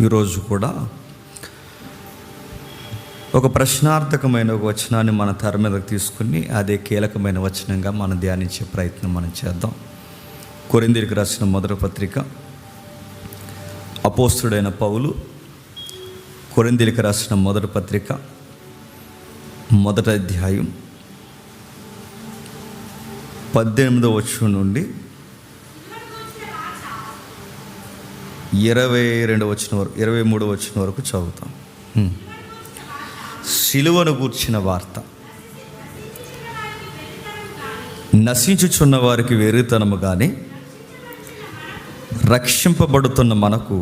ఈరోజు కూడా ఒక ప్రశ్నార్థకమైన ఒక వచనాన్ని మన తెర మీదకి తీసుకుని అదే కీలకమైన వచనంగా మనం ధ్యానించే ప్రయత్నం మనం చేద్దాం. కొరింథీయులకు రాసిన మొదటి పత్రిక, అపోస్తుడైన పౌలు కొరింథీయులకు రాసిన మొదటి పత్రిక మొదటి అధ్యాయం 18వ వచనం నుండి 22వ వచనం వరకు 23వ వచనం వరకు చదువుతాం. సిలువను గూర్చిన వార్త. నశించుచున్న వారికి వెర్రితనము కానీ రక్షింపబడుతున్న మనకు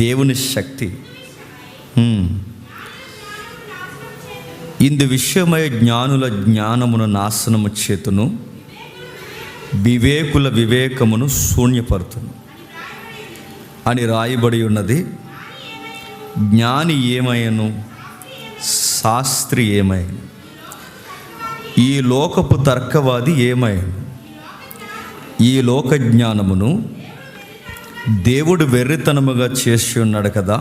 దేవుని శక్తి. ఇందు విషయమై జ్ఞానుల జ్ఞానమును నాశనము చేతును, వివేకుల వివేకమును శూన్యపరుతును అని రాయబడి ఉన్నది. జ్ఞాని ఏమయ్యను, శాస్త్రి ఏమయ్యను, ఈ లోకపు తర్కవాది ఏమయ్యను, ఈ లోక జ్ఞానమును దేవుడు వెర్రితనముగా చేసి ఉన్నాడు కదా.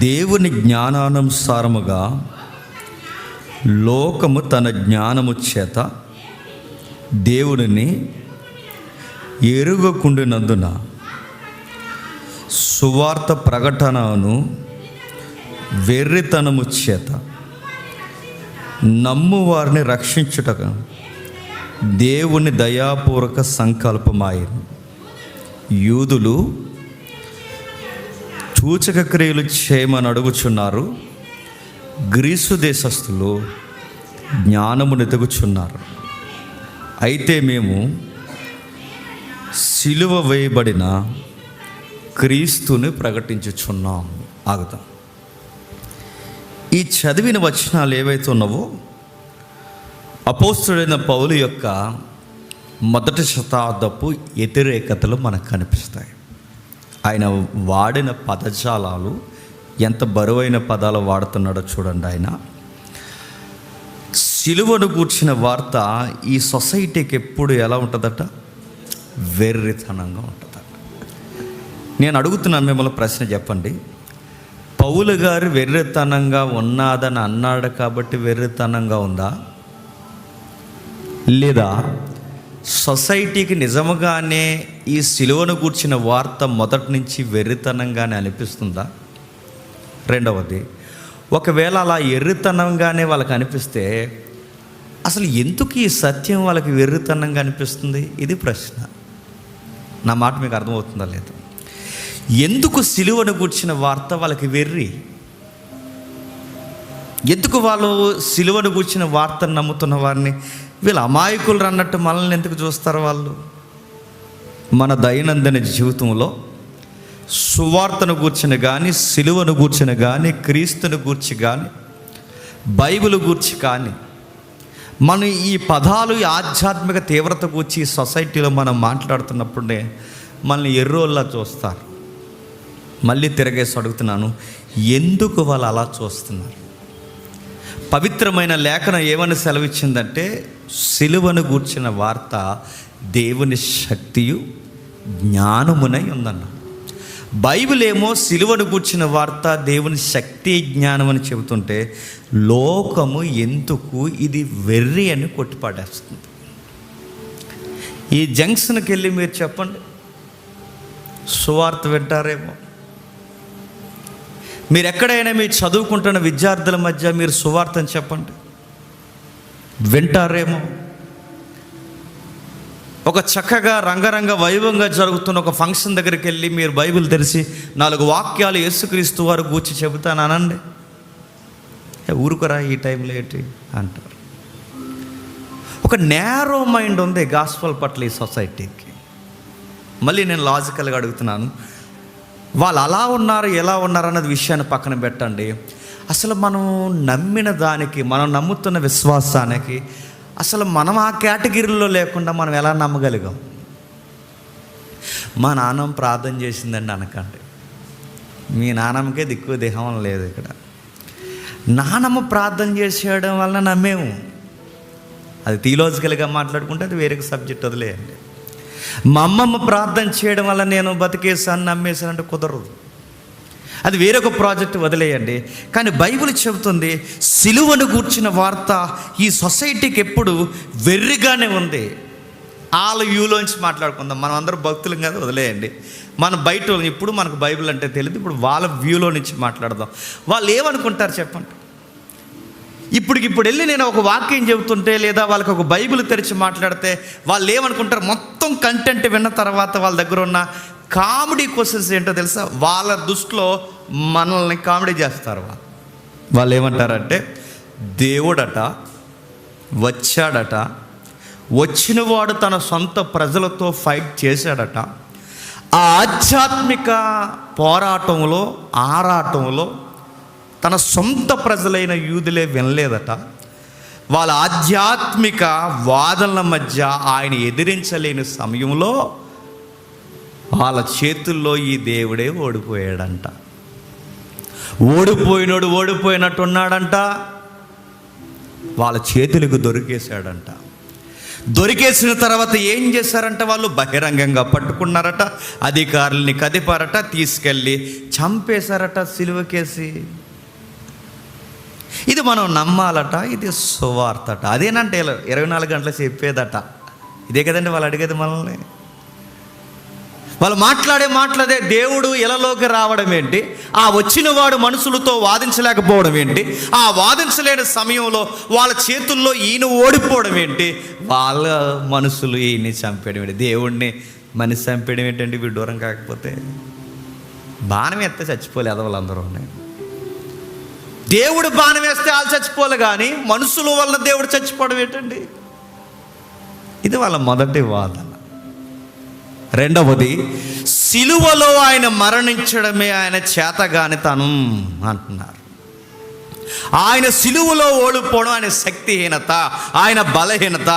దేవుని జ్ఞానానుసారముగా లోకము తన జ్ఞానము చేత దేవుడిని ఎరుగకుండినందున సువార్త ప్రకటనను వెర్రితనము చేత నమ్ము వారిని రక్షించుటకు దేవుని దయాపూర్వక సంకల్పమాయను. యూదులు సూచక క్రియలు చేయమని అడుగుచున్నారు, గ్రీసు దేశస్థులు జ్ఞానమును ఎదుగుచున్నారు. అయితే మేము సిలువ వేయబడిన క్రీస్తుని ప్రకటించుచున్నాం. ఆగుతాం. ఈ చదివిన వచనాలు ఏవైతే ఉన్నావో అపోస్తుడైన పౌలు యొక్క మొదటి శతాబ్దపు వ్యతిరేకతలు మనకు కనిపిస్తాయి. ఆయన వాడిన పదజాలాలు ఎంత బరువైన పదాలు వాడుతున్నాడో చూడండి. ఆయన సిలువను గూర్చిన వార్త ఈ సొసైటీకి ఎప్పుడు ఎలా ఉంటుందట? వెర్రితనంగా ఉంటుందట. నేను అడుగుతున్నాను మిమ్మల్ని ప్రశ్న, చెప్పండి. పౌలు గారు వెర్రితనంగా ఉన్నాదని అన్నాడు కాబట్టి వెర్రితనంగా ఉందా, లేదా సొసైటీకి నిజముగానే ఈ సిలువను గూర్చిన వార్త మొదటి నుంచి వెర్రితనంగానే అనిపిస్తుందా? రెండవది, ఒకవేళ అలా ఎర్రితనంగానే వాళ్ళకి అనిపిస్తే అసలు ఎందుకు ఈ సత్యం వాళ్ళకి వెర్రితనంగా అనిపిస్తుంది? ఇది ప్రశ్న. నా మాట మీకు అర్థమవుతుందా లేదు? ఎందుకు సిలువను గూర్చిన వార్త వాళ్ళకి వెర్రి? ఎందుకు వాళ్ళు సిలువను గూర్చిన వార్తను నమ్ముతున్న వారిని వీళ్ళు అమాయకులు అన్నట్టు మనల్ని ఎందుకు చూస్తారు వాళ్ళు? మన దైనందిన జీవితంలో సువార్తను గూర్చిన కానీ, సిలువను గూర్చిన కానీ, క్రీస్తుని గూర్చి కానీ, బైబిల్ గూర్చి కానీ, మన ఈ పదాలు ఈ ఆధ్యాత్మిక తీవ్రత గూర్చి సొసైటీలో మనం మాట్లాడుతున్నప్పుడే మనల్ని ఎర్రోల్లా చూస్తారు. మళ్ళీ తిరగేసి అడుగుతున్నాను, ఎందుకు వాళ్ళు అలా చూస్తున్నారు? పవిత్రమైన లేఖనం ఏమని సెలవిచ్చిందంటే సిలువను గూర్చిన వార్త దేవుని శక్తియు జ్ఞానమునై ఉందన్న. బైబిల్ ఏమో సిలువను గూర్చిన వార్త దేవుని శక్తి జ్ఞానం అని చెబుతుంటే లోకము ఎందుకు ఇది వెర్రి అని కొట్టిపాడేస్తుంది. ఈ జంక్షన్కి వెళ్ళి మీరు చెప్పండి, సువార్త వింటారేమో. మీరు ఎక్కడైనా మీరు చదువుకుంటున్న విద్యార్థుల మధ్య మీరు సువార్తని చెప్పండి, వింటారేమో. ఒక చక్కగా రంగరంగ వైభవంగా జరుగుతున్న ఒక ఫంక్షన్ దగ్గరికి వెళ్ళి మీరు బైబిల్ తెరిచి 4 వాక్యాలు యేసుక్రీస్తు వారు గూర్చి చెబుతాను అనండి, ఊరుకురా ఈ టైంలో ఏంటి అంటారు. ఒక నేరో మైండ్ ఉంది గాస్పల్ పట్ల ఈ సొసైటీకి. మళ్ళీ నేను లాజికల్గా అడుగుతున్నాను, వాళ్ళు అలా ఉన్నారు ఎలా ఉన్నారు అన్నది విషయాన్ని పక్కన పెట్టండి. అసలు మనం నమ్మిన దానికి, మనం నమ్ముతున్న విశ్వాసానికి అసలు మనం ఆ కేటగిరీలో లేకుండా మనం ఎలా నమ్మగలిగాం? మా నాన్నమ్మ ప్రార్థన చేసిందండి అనకండి. మీ నాన్నమ్మకే దిక్కు దేహం లేదు ఇక్కడ. నాన్నమ్మ ప్రార్థన చేసేయడం వలన నమ్మేము. అది థియలాజికల్గా మాట్లాడుకుంటే అది వేరే సబ్జెక్ట్, వదిలేయండి. మా అమ్మమ్మ ప్రార్థన చేయడం వల్ల నేను బతికేసాను, నమ్మేశాను అంటే కుదరదు. అది వేరొక ప్రాజెక్ట్, వదిలేయండి. కానీ బైబిల్ చెబుతుంది సిలువను గూర్చిన వార్త ఈ సొసైటీకి ఎప్పుడు వెర్రిగానే ఉంది. వాళ్ళ వ్యూలోంచి మాట్లాడుకుందాం. మనం అందరూ భక్తులం కదా, వదిలేయండి. మన బయట ఇప్పుడు మనకు బైబిల్ అంటే తెలియదు, ఇప్పుడు వాళ్ళ వ్యూలో నుంచి మాట్లాడదాం. వాళ్ళు ఏమనుకుంటారు చెప్పండి? ఇప్పుడు వెళ్ళి నేను ఒక వాక్యం చెబుతుంటే లేదా వాళ్ళకి ఒక బైబిల్ తెరిచి మాట్లాడితే వాళ్ళు ఏమనుకుంటారు? మొత్తం కంటెంట్ విన్న తర్వాత వాళ్ళ దగ్గర ఉన్న కామెడీ క్వశ్చన్స్ ఏంటో తెలుసా? వాళ్ళ దృష్టిలో మనల్ని కామెడీ చేస్తారు. వాళ్ళు ఏమంటారంటే, దేవుడట వచ్చాడట, వచ్చినవాడు తన సొంత ప్రజలతో ఫైట్ చేశాడట, ఆ ఆధ్యాత్మిక పోరాటంలో ఆరాటంలో తన సొంత ప్రజలైన యూదులే వినలేదట. వాళ్ళ ఆధ్యాత్మిక వాదనల మధ్య ఆయన ఎదిరించలేని సమయంలో వాళ్ళ చేతుల్లో ఈ దేవుడే ఓడిపోయాడంట. ఓడిపోయినట్టున్నాడంట. వాళ్ళ చేతులకు దొరికేశాడంట. దొరికేసిన తర్వాత ఏం చేశారంట? వాళ్ళు బహిరంగంగా పట్టుకున్నారట, అధికారుల్ని కదిపారట, తీసుకెళ్ళి చంపేశారట సిలువకేసి. ఇది మనం నమ్మాలట, ఇది సువార్తట. అదేనంటే 24 గంటలు చెప్పేదట. ఇదే కదండి వాళ్ళు అడిగేది మనల్ని. వాళ్ళు మాట్లాడే మాటలదే. దేవుడు ఎలలోకి రావడం ఏంటి? ఆ వచ్చిన వాడు మనుషులతో వాదించలేకపోవడం ఏంటి? ఆ వాదించలేని సమయంలో వాళ్ళ చేతుల్లో ఈయన ఓడిపోవడం ఏంటి? వాళ్ళ మనుషులు ఈయన్ని చంపేయడం ఏంటి? దేవుడిని మనిషి చంపేయడం ఏంటండి విడ్డూరం కాకపోతే? బాణం ఎత్తే చచ్చిపోలేదు వాళ్ళందరూ. దేవుడు బాణం వేస్తే వాళ్ళు చచ్చిపోలే, కానీ మనుషుల వల్ల దేవుడు చచ్చిపోవడం ఏంటండి? ఇది వాళ్ళ మొదటి వాదన. రెండవది, సిలువలో ఆయన మరణించడమే ఆయన చేతగానితనం అంటున్నారు. ఆయన సిలువలో ఓడిపోవడం ఆయన శక్తిహీనత, ఆయన బలహీనత.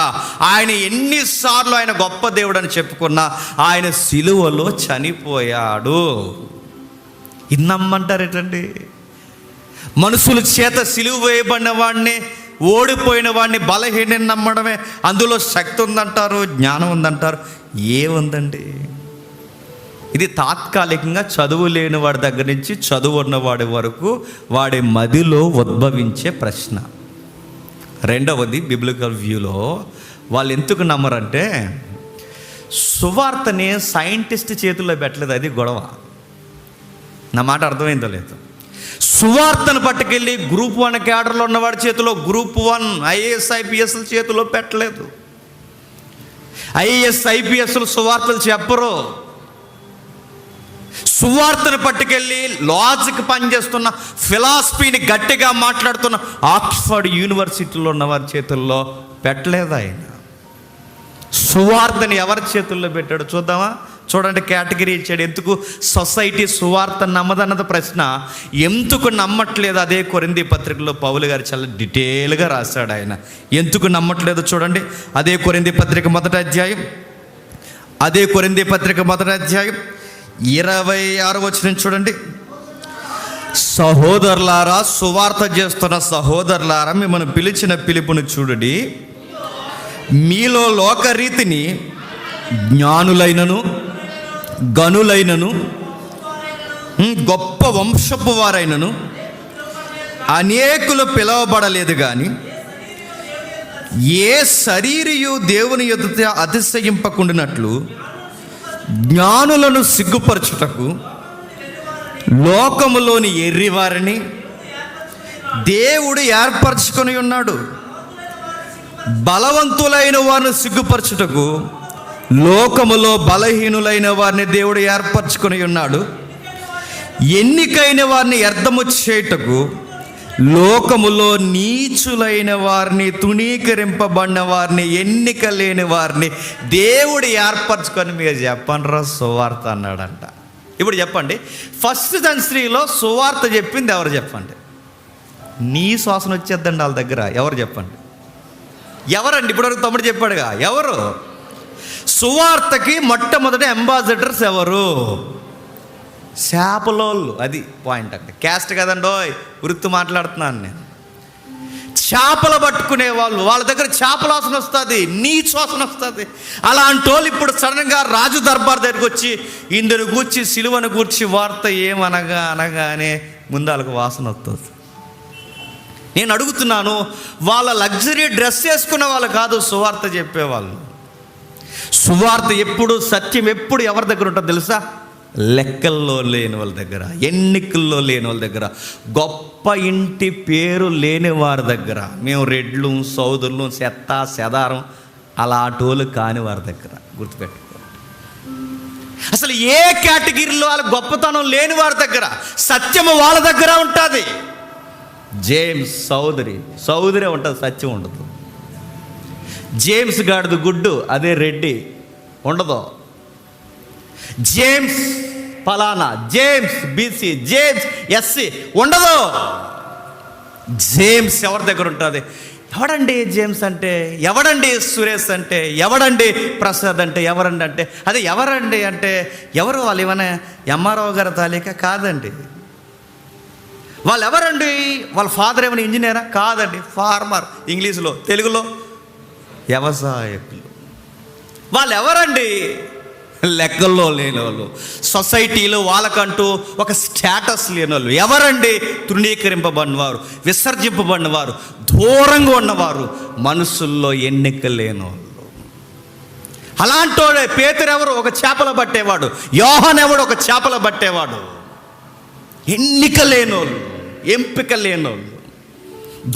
ఆయన ఎన్నిసార్లు ఆయన గొప్ప దేవుడు అని చెప్పుకున్నా ఆయన సిలువలో చనిపోయాడు. ఇది నమ్మంటారేటండి? మనుషుల చేత సిలువ వేయబడిన వాడిని, ఓడిపోయిన వాడిని, బలహీన నమ్మడమే అందులో శక్తి ఉందంటారు, జ్ఞానం ఉందంటారు. ఏముందండి? ఇది తాత్కాలికంగా చదువు లేని వాడి దగ్గర నుంచి చదువు ఉన్నవాడి వరకు వాడి మదిలో ఉద్భవించే ప్రశ్న. రెండవది, బిబ్లికల్ వ్యూలో వాళ్ళు ఎందుకు నమ్మరంటే, సువార్తని సైంటిస్ట్ చేతుల్లో పెట్టలేదు. అది గొడవ. నా మాట అర్థమైందో లేదు. సువార్తను పట్టుకెళ్ళి గ్రూప్ 1 క్యాడర్లో ఉన్నవాడి చేతిలో, గ్రూప్ 1 ఐఏఎస్ ఐపీఎస్ల చేతిలో పెట్టలేదు. ఐఏఎస్ ఐపీఎస్లు సువార్తలు చెప్పరు. సువార్తను పట్టుకెళ్ళి లాజిక్ పనిచేస్తున్న, ఫిలాసఫీని గట్టిగా మాట్లాడుతున్న ఆక్స్ఫర్డ్ యూనివర్సిటీలో ఉన్న వారి చేతుల్లో పెట్టలేదు ఆయన. సువార్తని ఎవరి చేతుల్లో పెట్టాడు చూద్దామా? చూడండి, కేటగిరీ ఇచ్చాడు. ఎందుకు సొసైటీ సువార్త నమ్మదన్నది ప్రశ్న. ఎందుకు నమ్మట్లేదు? అదే కొరింథీ పత్రికలో పౌలు గారు చాలా డీటెయిల్గా రాశాడు. ఆయన ఎందుకు నమ్మట్లేదు చూడండి. అదే కొరింథీ పత్రిక మొదటి అధ్యాయం 26వ వచనం చూడండి. సహోదరులారా, సువార్త చేస్తున్న సహోదరులారా, మిమ్మల్ని పిలిచిన పిలుపును చూడండి. మీలో లోకరీతిని జ్ఞానులైనను గనులైనను గొప్ప వంశపు వారైనను అనేకులు పిలవబడలేదు, కానీ ఏ శరీరియు దేవుని ఎదుట అతిశయింపకుండినట్లు జ్ఞానులను సిగ్గుపరచుటకు లోకములోని ఎర్రివారిని దేవుడు ఏర్పరచుకొని ఉన్నాడు. బలవంతులైన వారిని సిగ్గుపరచుటకు లోకములో బలహీనులైన వారిని దేవుడు ఏర్పరచుకొని ఉన్నాడు. ఎన్నికైన వారిని వ్యర్థము చేయుటకు లోకములో నీచులైన వారిని, తుణీకరింపబడిన వారిని, ఎన్నిక లేని వారిని దేవుడు ఏర్పరచుకొని, మీరు చెప్పండిరా సువార్త అన్నాడంట. ఇప్పుడు చెప్పండి, ఫస్ట్ సెంచరీలో సువార్త చెప్పింది ఎవరు చెప్పండి? నీ శ్వాసన వచ్చేద్దండి వాళ్ళ దగ్గర. ఎవరు చెప్పండి? ఎవరండి? ఇప్పటివరకు తమ్ముడు చెప్పాడుగా. ఎవరు? సువార్తకి మొట్టమొదటి అంబాసిడర్స్ ఎవరు? చేపలోళ్ళు. అది పాయింట్. అంటే క్యాస్ట్ కదండో, వృత్తి మాట్లాడుతున్నాను నేను. చేపలు పట్టుకునే వాళ్ళు, వాళ్ళ దగ్గర చేపల వాసన వస్తుంది, నీచు వాసన వస్తుంది. అలాంటి వాళ్ళు ఇప్పుడు సడన్గా రాజు దర్బార్ దగ్గరికి వచ్చి ఇందును గూర్చి సిలువను గూర్చి వార్త అనగానే ముందాలకు వాసన వస్తుంది. నేను అడుగుతున్నాను, వాళ్ళ లగ్జరీ డ్రెస్ వేసుకునే వాళ్ళు కాదు సువార్త చెప్పేవాళ్ళు. సువార్త ఎప్పుడు, సత్యం ఎప్పుడు ఎవరి దగ్గర ఉంటుందో తెలుసా? లెక్కల్లో లేని వాళ్ళ దగ్గర, ఎన్నికల్లో లేని వాళ్ళ దగ్గర, గొప్ప ఇంటి పేరు లేని వారి దగ్గర. మేము రెడ్లు, సౌదరులు, సెదారం అలాంటోళ్ళు కాని వారి దగ్గర. గుర్తుపెట్టుకో, అసలు ఏ కేటగిరీలో వాళ్ళ గొప్పతనం లేని వారి దగ్గర సత్యము వాళ్ళ దగ్గర ఉంటుంది. జేమ్స్ సౌదరే ఉంటుంది, సత్యం ఉండదు. జేమ్స్ గాడిది గుడ్డు, అదే రెడ్డి ఉండదు. జేమ్స్ ఫలానా, జేమ్స్ బీసీ, జేమ్స్ ఎస్సీ ఉండదు. జేమ్స్ ఎవరి దగ్గర ఉంటుంది? ఎవడండి జేమ్స్ అంటే, ఎవడండి సురేష్ అంటే, ఎవడండి ప్రసాద్ అంటే, ఎవరండి అంటే, అదే ఎవరండి అంటే ఎవరు? వాళ్ళు ఏమైనా ఎంఆర్ఓ గారి తాలూకా? కాదండి. వాళ్ళు ఎవరండి? వాళ్ళ ఫాదర్ ఏమైనా ఇంజనీరా? కాదండి. ఫార్మర్, ఇంగ్లీష్లో, తెలుగులో వ్యవసాయకులు. వాళ్ళు ఎవరండి? లెక్కల్లో లేని వాళ్ళు, సొసైటీలో వాళ్ళకంటూ ఒక స్టేటస్ లేని వాళ్ళు. ఎవరండి? తృణీకరింపబడినవారు, విసర్జింపబడినవారు, దూరంగా ఉన్నవారు, మనుషుల్లో ఎన్నిక లేని వాళ్ళు. అలాంటోడే పేతురు ఎవరు? ఒక చేపలు పట్టేవాడు. యోహాను ఎవడు? ఒక చేపలు పట్టేవాడు. ఎన్నిక లేనోళ్ళు, ఎంపిక లేనోళ్ళు,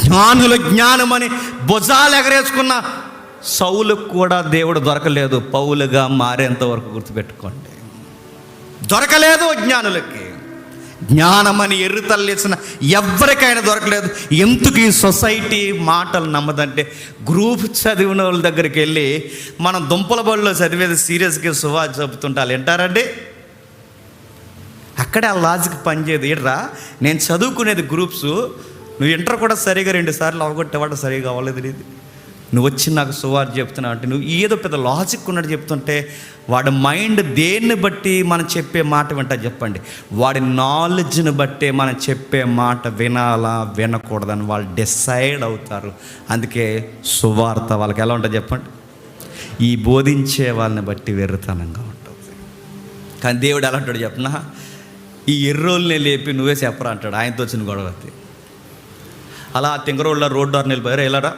జ్ఞానుల జ్ఞానమని భుజాలు ఎగరేసుకున్న సౌలుకు కూడా దేవుడు దొరకలేదు పౌలుగా మారేంత వరకు. గుర్తుపెట్టుకోండి, దొరకలేదు జ్ఞానులకి. జ్ఞానమని ఎర్రితల్లేసిన ఎవరికైనా దొరకలేదు. ఎందుకు ఈ సొసైటీ మాటలు నమ్మదంటే, గ్రూప్ చదివిన వాళ్ళ దగ్గరికి వెళ్ళి మనం దుంపల బడిలో చదివేది సీరియస్గా సువార్త చెబుతుంటే వాళ్ళు వింటారండి? అక్కడే ఆ లాజిక్ పనిచేయదు. ఏడ్రా, నేను చదువుకునేది గ్రూప్స్, నువ్వు ఇంటర్ కూడా సరిగా 2 సార్లు అవగొట్టేవాడు, సరిగా అవ్వలేదు. ఇది నువ్వు వచ్చి నాకు సువార్త చెప్తున్నావు అంటే నువ్వు ఏదో పెద్ద లాజిక్ ఉన్నట్టు చెప్తుంటే, వాడి మైండ్ దేన్ని బట్టి మనం చెప్పే మాట వింటా చెప్పండి? వాడి నాలెడ్జ్ని బట్టే మనం చెప్పే మాట వినాలా వినకూడదని వాళ్ళు డిసైడ్ అవుతారు. అందుకే సువార్త వాళ్ళకి ఎలా ఉంటుంది చెప్పండి? ఈ బోధించే వాళ్ళని బట్టి వెర్రితనంగా ఉంటుంది. కానీ దేవుడు ఎలా అంటాడు చెప్పనా? ఈ ఎర్రోల్ని లేపి నువ్వే చెప్పరా అంటాడు. ఆయనతో వచ్చిన గొడవతి. అలా తింగరోళ్ళ రోడ్డు నిలబోయారు, ఎలారా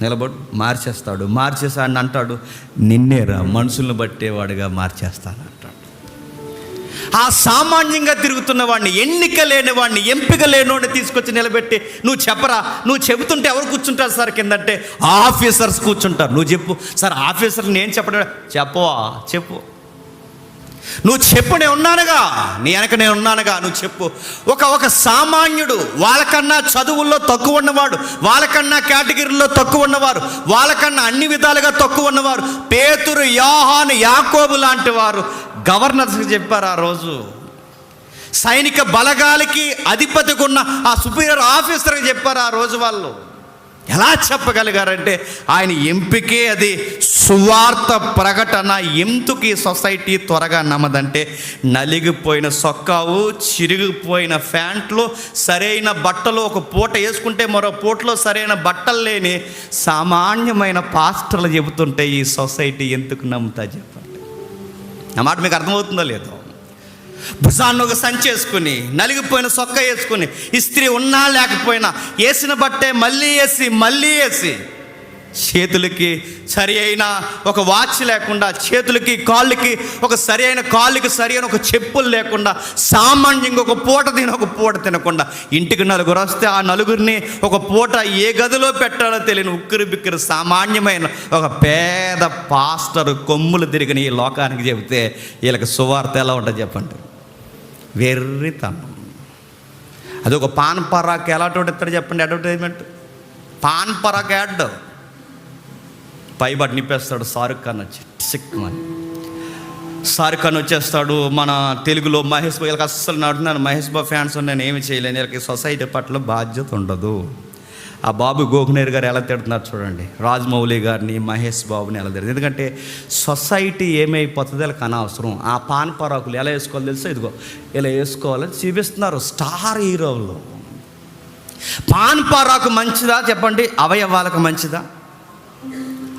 నిలబడు, మార్చేస్తాడు. మార్చేసాడని అంటాడు, నిన్నేరా మనుషులను బట్టేవాడుగా మార్చేస్తాను అంటాడు. ఆ సామాన్యంగా తిరుగుతున్న వాడిని, ఎన్నిక లేని వాడిని, ఎంపిక లేనివాడిని తీసుకొచ్చి నిలబెట్టి నువ్వు చెప్పరా, నువ్వు చెబుతుంటే ఎవరు కూర్చుంటారు సార్ కిందంటే? ఆఫీసర్స్ కూర్చుంటారు. నువ్వు చెప్పు సార్, ఆఫీసర్ నేను చెప్పడం చెప్పవా? చెప్పు, నువ్వు చెప్పు, నేను ఉన్నానుగా, నీ వెనక నేను ఉన్నానుగా, నువ్వు చెప్పు. ఒక సామాన్యుడు, వాళ్ళకన్నా చదువుల్లో తక్కువ ఉన్నవాడు, వాళ్ళకన్నా కేటగిరీలో తక్కువ ఉన్నవారు, వాళ్ళకన్నా అన్ని విధాలుగా తక్కువ ఉన్నవారు, పేతురు, యోహాను, యాకోబు లాంటి వారు గవర్నర్స్కి చెప్పారు. ఆ రోజు సైనిక బలగాలకి అధిపతిగా ఉన్న ఆ సుపీరియర్ ఆఫీసర్కి చెప్పారు. ఆ రోజు వాళ్ళు ఎలా చెప్పగలిగారంటే, ఆయన ఎంపికే అది. సువార్త ప్రకటన. ఎందుకు ఈ సొసైటీ త్వరగా నమ్మదంటే, నలిగిపోయిన సొక్కావు, చిరిగిపోయిన ప్యాంట్లు, సరైన బట్టలు ఒక పూట వేసుకుంటే మరో పూటలో సరైన బట్టలు లేని సామాన్యమైన పాస్టర్లు చెబుతుంటే ఈ సొసైటీ ఎందుకు నమ్ముతా చెప్పండి? నా మాట మీకు అర్థమవుతుందో లేదో? భుజాన్ని ఒక సంచి వేసుకుని, నలిగిపోయిన సొక్క వేసుకుని, ఇస్త్రీ ఉన్నా లేకపోయినా వేసిన బట్టే మళ్ళీ వేసి, చేతులకి సరి అయిన ఒక వాచ్ లేకుండా, చేతులకి కాళ్ళకి ఒక సరి అయిన ఒక చెప్పులు లేకుండా, సామాన్యంగా ఒక పూట తిని ఒక పూట తినకుండా, ఇంటికి నలుగురు వస్తే ఆ నలుగురిని ఒక పూట ఏ గదిలో పెట్టాలో తెలియని ఉక్కిరి బిక్కిరి సామాన్యమైన ఒక పేద పాస్టర్ కొమ్ములు తిరిగిన ఈ లోకానికి చెబితే వీళ్ళకి సువార్త ఎలా ఉంటుంది చెప్పండి? వెర్రితనం. అది ఒక పాన్ పరాక్ ఎలా ఇస్తాడు చెప్పండి? అడ్వర్టైజ్మెంట్ పాన్ పరాక్ యాడ్, పై బట్ నిప్పేస్తాడు షారుఖ్ ఖాన్ వచ్చి, సిక్కుమని షారుఖ్ ఖాన్ వచ్చేస్తాడు. మన తెలుగులో మహేష్ బాబు, వీళ్ళకి అస్సలు నడుతున్నాను, మహేష్ బాబు ఫ్యాన్స్ నేను ఏమి చేయలేను, వీళ్ళకి సొసైటీ పట్ల బాధ్యత ఉండదు. ఆ బాబు గోఖనేర్ గారు ఎలా తిడుతున్నారు చూడండి, రాజమౌళి గారిని, మహేష్ బాబుని ఎలా తిడుతుంది. ఎందుకంటే సొసైటీ ఏమైపోతుంది వీళ్ళకి అనవసరం. ఆ పాన్ పరాకులు ఎలా వేసుకోవాలి తెలుసా? ఇదిగో ఇలా వేసుకోవాలని చూపిస్తున్నారు స్టార్ హీరోలు. పాన్ పరాకు మంచిదా చెప్పండి, అవయవాలకు మంచిదా?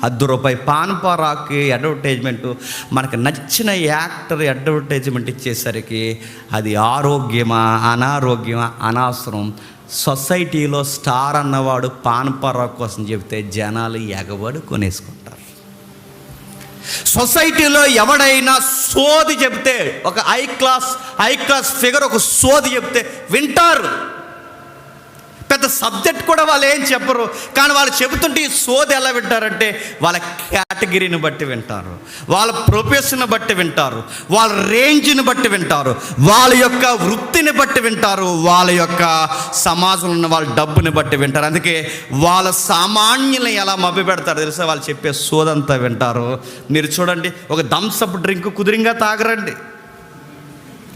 ₹10 పాన్ పరాకు అడ్వర్టైజ్మెంటు మనకు నచ్చిన యాక్టర్ అడ్వర్టైజ్మెంట్ ఇచ్చేసరికి అది ఆరోగ్యమా అనారోగ్యమా అనవసరం. సొసైటీలో స్టార్ అన్నవాడు పాన్ పరాకు కోసం చెబితే జనాలు ఎగబడి కొనేసుకుంటారు. సొసైటీలో ఎవడైనా సోది చెప్తే, ఒక హై క్లాస్ ఫిగర్ ఒక సోది చెప్తే వింటారు. పెద్ద సబ్జెక్ట్ కూడా వాళ్ళు ఏం చెప్పరు, కానీ వాళ్ళు చెబుతుంటే ఈ సోది ఎలా వింటారంటే వాళ్ళ కేటగిరీని బట్టి వింటారు, వాళ్ళ ప్రొఫెషన్ బట్టి వింటారు, వాళ్ళ రేంజ్ని బట్టి వింటారు, వాళ్ళ యొక్క వృత్తిని బట్టి వింటారు, వాళ్ళ యొక్క సమాజంలో ఉన్న వాళ్ళ డబ్బుని బట్టి వింటారు. అందుకే వాళ్ళ సామాన్యులను ఎలా మభ్య పెడతారు తెలుసా? వాళ్ళు చెప్పే సోదంతా వింటారు. మీరు చూడండి, ఒక థమ్సప్ డ్రింక్ కుదిరింగా తాగరండి.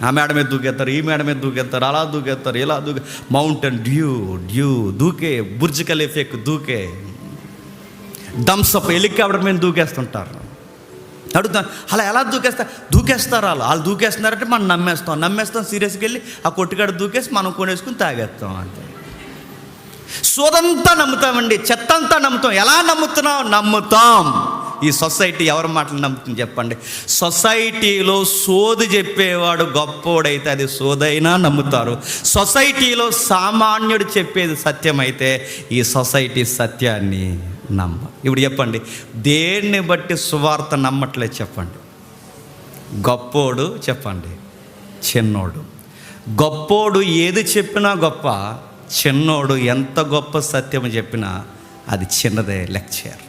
ఆ మేడ మీద దూకేస్తారు, ఈ మేడ మీద దూకేస్తారు, అలా దూకేస్తారు, ఇలా మౌంటైన్ డ్యూ దూకే, బుర్జ్ ఖలీఫా దూకే, థమ్సప్ హెలికాప్టర్ మీద దూకేస్తుంటారు. అడుగుతాను, అలా ఎలా దూకేస్తారు వాళ్ళు దూకేస్తున్నారంటే మనం నమ్మేస్తాం సీరియస్కి వెళ్ళి ఆ కొట్టుకాడ దూకేసి మనం కొనేసుకుని తాగేస్తాం. అంతే. సోదంతా నమ్ముతామండి, చెత్తంతా నమ్ముతాం. ఎలా నమ్ముతాం? ఈ సొసైటీ ఎవరి మాటలు నమ్ముతుంది చెప్పండి? సొసైటీలో సోది చెప్పేవాడు గొప్పోడైతే అది సోదైనా నమ్ముతారు. సొసైటీలో సామాన్యుడు చెప్పేది సత్యమైతే ఈ సొసైటీ సత్యాన్ని ఇప్పుడు చెప్పండి, దేన్ని బట్టి సువార్త నమ్మట్లేదు చెప్పండి? గొప్పోడు చెప్పండి, చిన్నోడు. గొప్పోడు ఏది చెప్పినా గొప్ప, చిన్నోడు ఎంత గొప్ప సత్యం చెప్పినా అది చిన్నదే లెక్చర్.